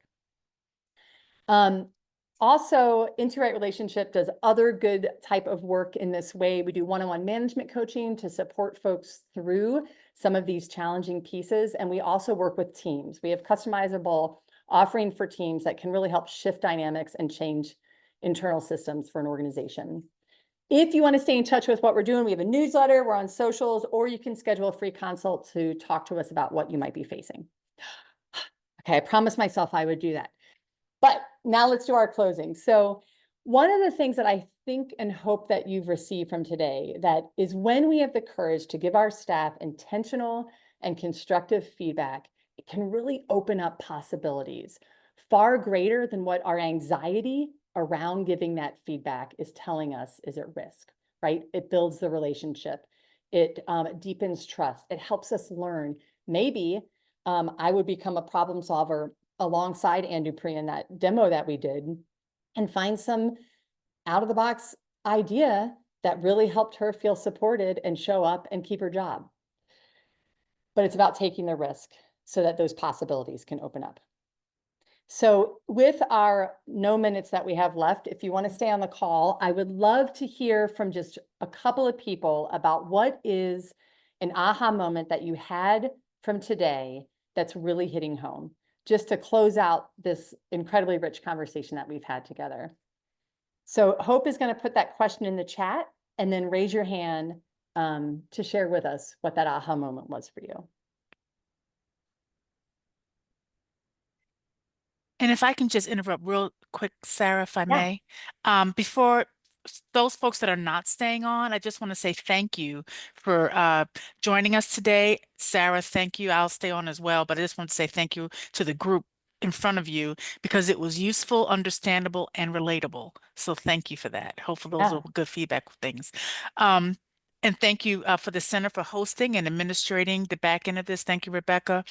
Also, Into-Right Relationship does other good type of work in this way. We do one-on-one management coaching to support folks through some of these challenging pieces. And we also work with teams. We have customizable offering for teams that can really help shift dynamics and change internal systems for an organization. If you want to stay in touch with what we're doing, we have a newsletter, we're on socials, or you can schedule a free consult to talk to us about what you might be facing. Okay, I promised myself I would do that. But now let's do our closing. So one of the things that I think and hope that you've received from today, that is when we have the courage to give our staff intentional and constructive feedback, it can really open up possibilities far greater than what our anxiety around giving that feedback is telling us is at risk, right? It builds the relationship. It deepens trust. It helps us learn. Maybe I would become a problem solver alongside Ann Dupree in that demo that we did and find some out of the box idea that really helped her feel supported and show up and keep her job. But it's about taking the risk so that those possibilities can open up. So with our no minutes that we have left, if you want to stay on the call, I would love to hear from just a couple of people about what is an aha moment that you had from today that's really hitting home, just to close out this incredibly rich conversation that we've had together. So Hope is going to put that question in the chat and then raise your hand to share with us what that aha moment was for you. And if I can just interrupt real quick, Sarah, if I Yeah. may, before those folks that are not staying on, I just want to say thank you for joining us today. Sarah, thank you. I'll stay on as well, but I just want to say thank you to the group in front of you because it was useful, understandable, and relatable. So thank you for that. Hopefully those Yeah. are good feedback things. And thank you for the center for hosting and administrating the back end of this. Thank you, Rebecca.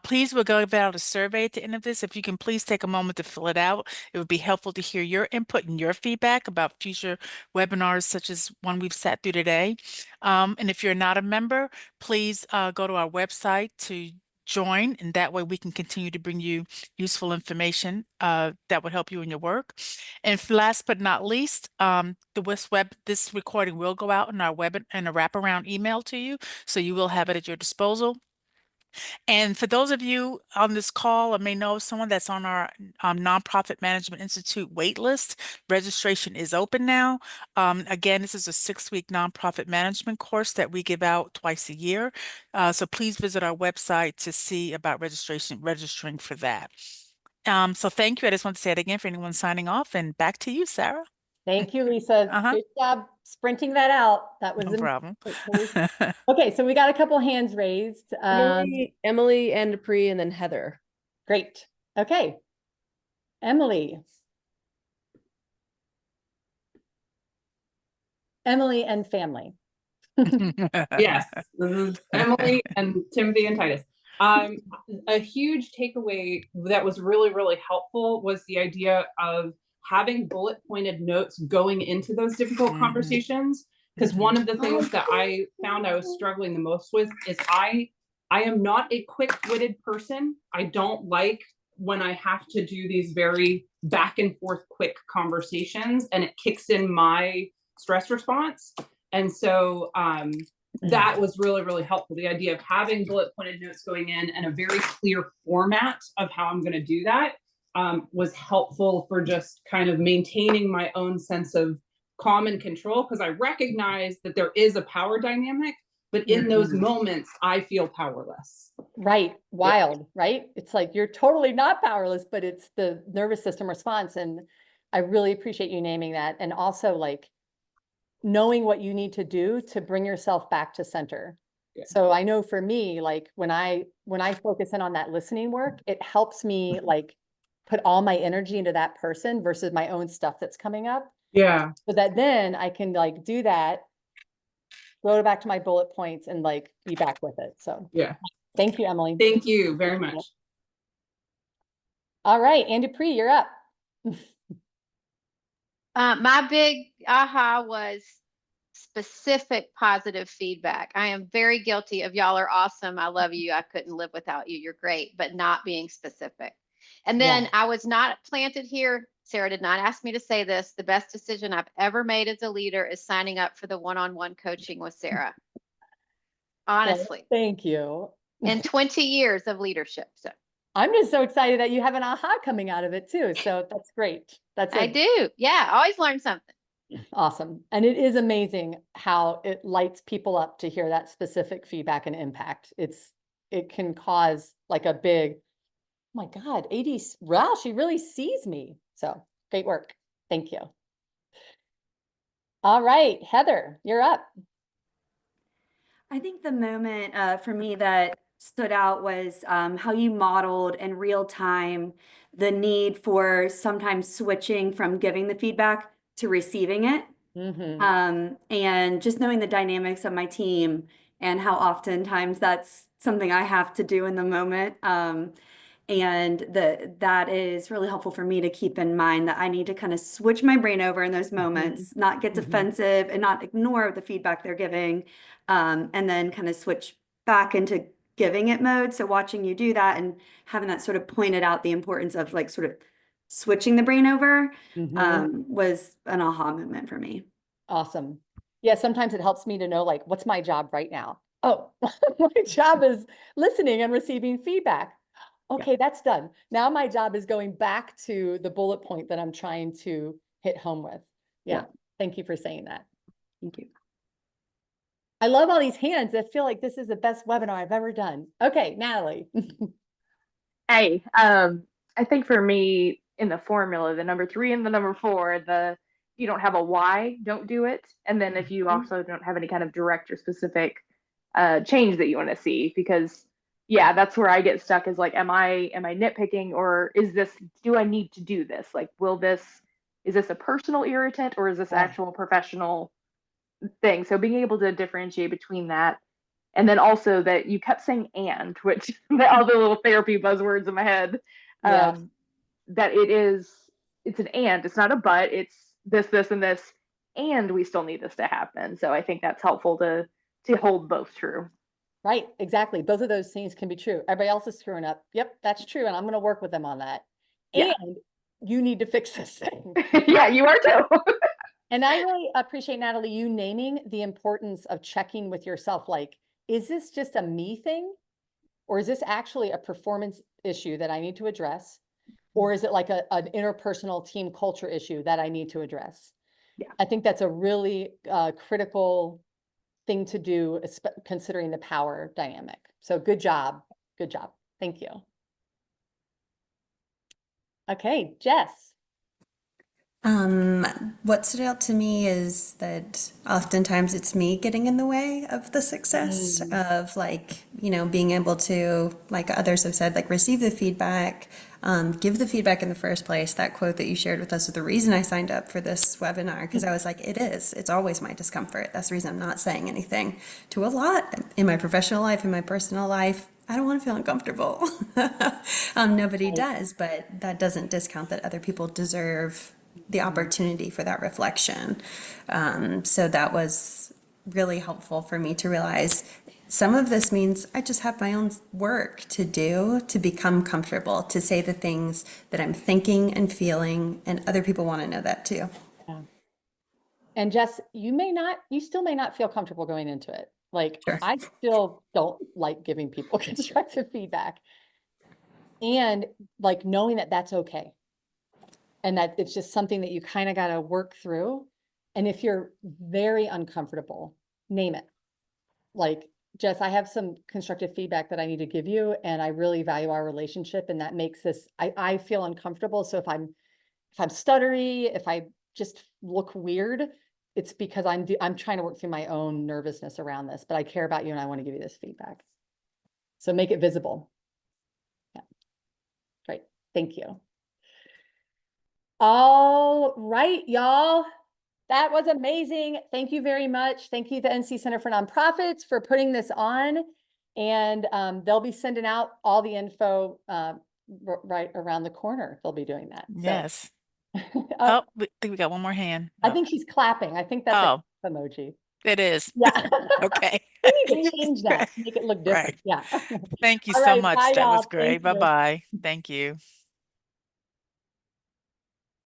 Please, we'll go out a survey at the end of this. If you can please take a moment to fill it out. It would be helpful to hear your input and your feedback about future webinars such as one we've sat through today. And if you're not a member, please go to our website to join, and that way we can continue to bring you useful information that would help you in your work. And last but not least, this recording will go out in our web in a wraparound email to you, so you will have it at your disposal. And for those of you on this call or may know someone that's on our Nonprofit Management Institute wait list, registration is open now. Again, this is a 6-week nonprofit management course that we give out twice a year. So please visit our website to see about registering for that. So thank you. I just want to say it again for anyone signing off, and back to you, Sarah. Thank you, Lisa. Good job sprinting that out. That was No problem. Okay, so we got a couple hands raised. Emily, Ann Dupree, and then Heather. Great. Okay. Emily. Emily and family. Yes, this is Emily and Timothy and Titus. A huge takeaway that was really, really helpful was the idea of having bullet pointed notes going into those difficult conversations. Because one of the things that I found I was struggling the most with is I am not a quick-witted person. I don't like when I have to do these very back and forth quick conversations and it kicks in my stress response. And so that was really, really helpful. The idea of having bullet pointed notes going in and a very clear format of how I'm going to do that was helpful for just kind of maintaining my own sense of calm and control, because I recognize that there is a power dynamic, but in those moments, I feel powerless. Right. Wild, right? It's like you're totally not powerless, but it's the nervous system response. And I really appreciate you naming that. And also like knowing what you need to do to bring yourself back to center. Yeah. So I know for me, like when I focus in on that listening work, it helps me like put all my energy into that person versus my own stuff that's coming up. Yeah. So that then I can like do that, go back to my bullet points and like be back with it. So yeah. Thank you, Emily. Thank you very much. All right, Ann Dupree, you're up. My big aha was specific positive feedback. I am very guilty of y'all are awesome. I love you. I couldn't live without you. You're great, but not being specific. And then I was not planted here. Sarah did not ask me to say this. The best decision I've ever made as a leader is signing up for the one-on-one coaching with Sarah. Honestly. Thank you. In 20 years of leadership. So I'm just so excited that you have an aha coming out of it too. So that's great. That's I a do. Yeah, always learn something. awesome. And it is amazing how it lights people up to hear that specific feedback and impact. It can cause like a big, oh my God, wow, she really sees me. So great work. Thank you. All right, Heather, you're up. I think the moment for me that stood out was how you modeled in real time the need for sometimes switching from giving the feedback to receiving it. And just knowing the dynamics of my team and how oftentimes that's something I have to do in the moment. And that is really helpful for me to keep in mind that I need to kind of switch my brain over in those moments, not get defensive and not ignore the feedback they're giving, and then kind of switch back into giving it mode. So watching you do that and having that sort of pointed out the importance of like sort of switching the brain over was an aha moment for me. Awesome. Yeah, sometimes it helps me to know like, what's my job right now? Oh, my job is listening and receiving feedback. Okay, that's done. Now my job is going back to the bullet point that I'm trying to hit home with. Yeah. Thank you for saying that. Thank you. I love all these hands. I feel like this is the best webinar I've ever done. Okay, Natalie. Hey, I think for me in the formula, the number 3 and the number 4, if you don't have a why, don't do it. And then if you also don't have any kind of direct or specific change that you want to see, because yeah, that's where I get stuck is like, am I nitpicking, or do I need to do this? Like, is this a personal irritant, or is this actual professional thing? So being able to differentiate between that. And then also that you kept saying "and," which all the little therapy buzzwords in my head, that it's an "and," it's not a "but," it's this, and this, and we still need this to happen. So I think that's helpful to hold both true. Right, exactly. Both of those things can be true. Everybody else is screwing up. Yep, that's true. And I'm going to work with them on that. Yeah. And you need to fix this thing. Yeah, you are too. And I really appreciate, Natalie, you naming the importance of checking with yourself. Like, is this just a me thing? Or is this actually a performance issue that I need to address? Or is it like an interpersonal team culture issue that I need to address? Yeah. I think that's a really critical thing to do, considering the power dynamic. So good job. Good job. Thank you. Okay, Jess. What stood out to me is that oftentimes it's me getting in the way of the success of like, being able to, like others have said, like receive the feedback, give the feedback in the first place. That quote that you shared with us was the reason I signed up for this webinar, because I was like, it's always my discomfort. That's the reason I'm not saying anything to a lot in my professional life, in my personal life. I don't want to feel uncomfortable. Nobody does, but that doesn't discount that other people deserve the opportunity for that reflection. So that was really helpful for me to realize some of this means I just have my own work to do to become comfortable, to say the things that I'm thinking and feeling, and other people want to know that too. Yeah. And Jess, you still may not feel comfortable going into it. Like, sure. I still don't like giving people constructive feedback, and like knowing that that's okay. And that it's just something that you kind of got to work through. And if you're very uncomfortable, name it. Like, Jess, I have some constructive feedback that I need to give you, and I really value our relationship. And that makes this, I feel uncomfortable. So if I'm stuttery, if I just look weird, it's because I'm trying to work through my own nervousness around this, but I care about you and I want to give you this feedback. So make it visible. Yeah. Great. Thank you. All right, y'all. That was amazing. Thank you very much. Thank you to the NC Center for Nonprofits for putting this on. And they'll be sending out all the info right around the corner. They'll be doing that. Yes. Oh, I think we got one more hand. I think she's clapping. I think that's an emoji. It is. Yeah. Okay. We need to change that, make it look different. Right. Yeah. Thank you All so right, much. bye, That was y'all. great. Thank you. Bye-bye. Thank you.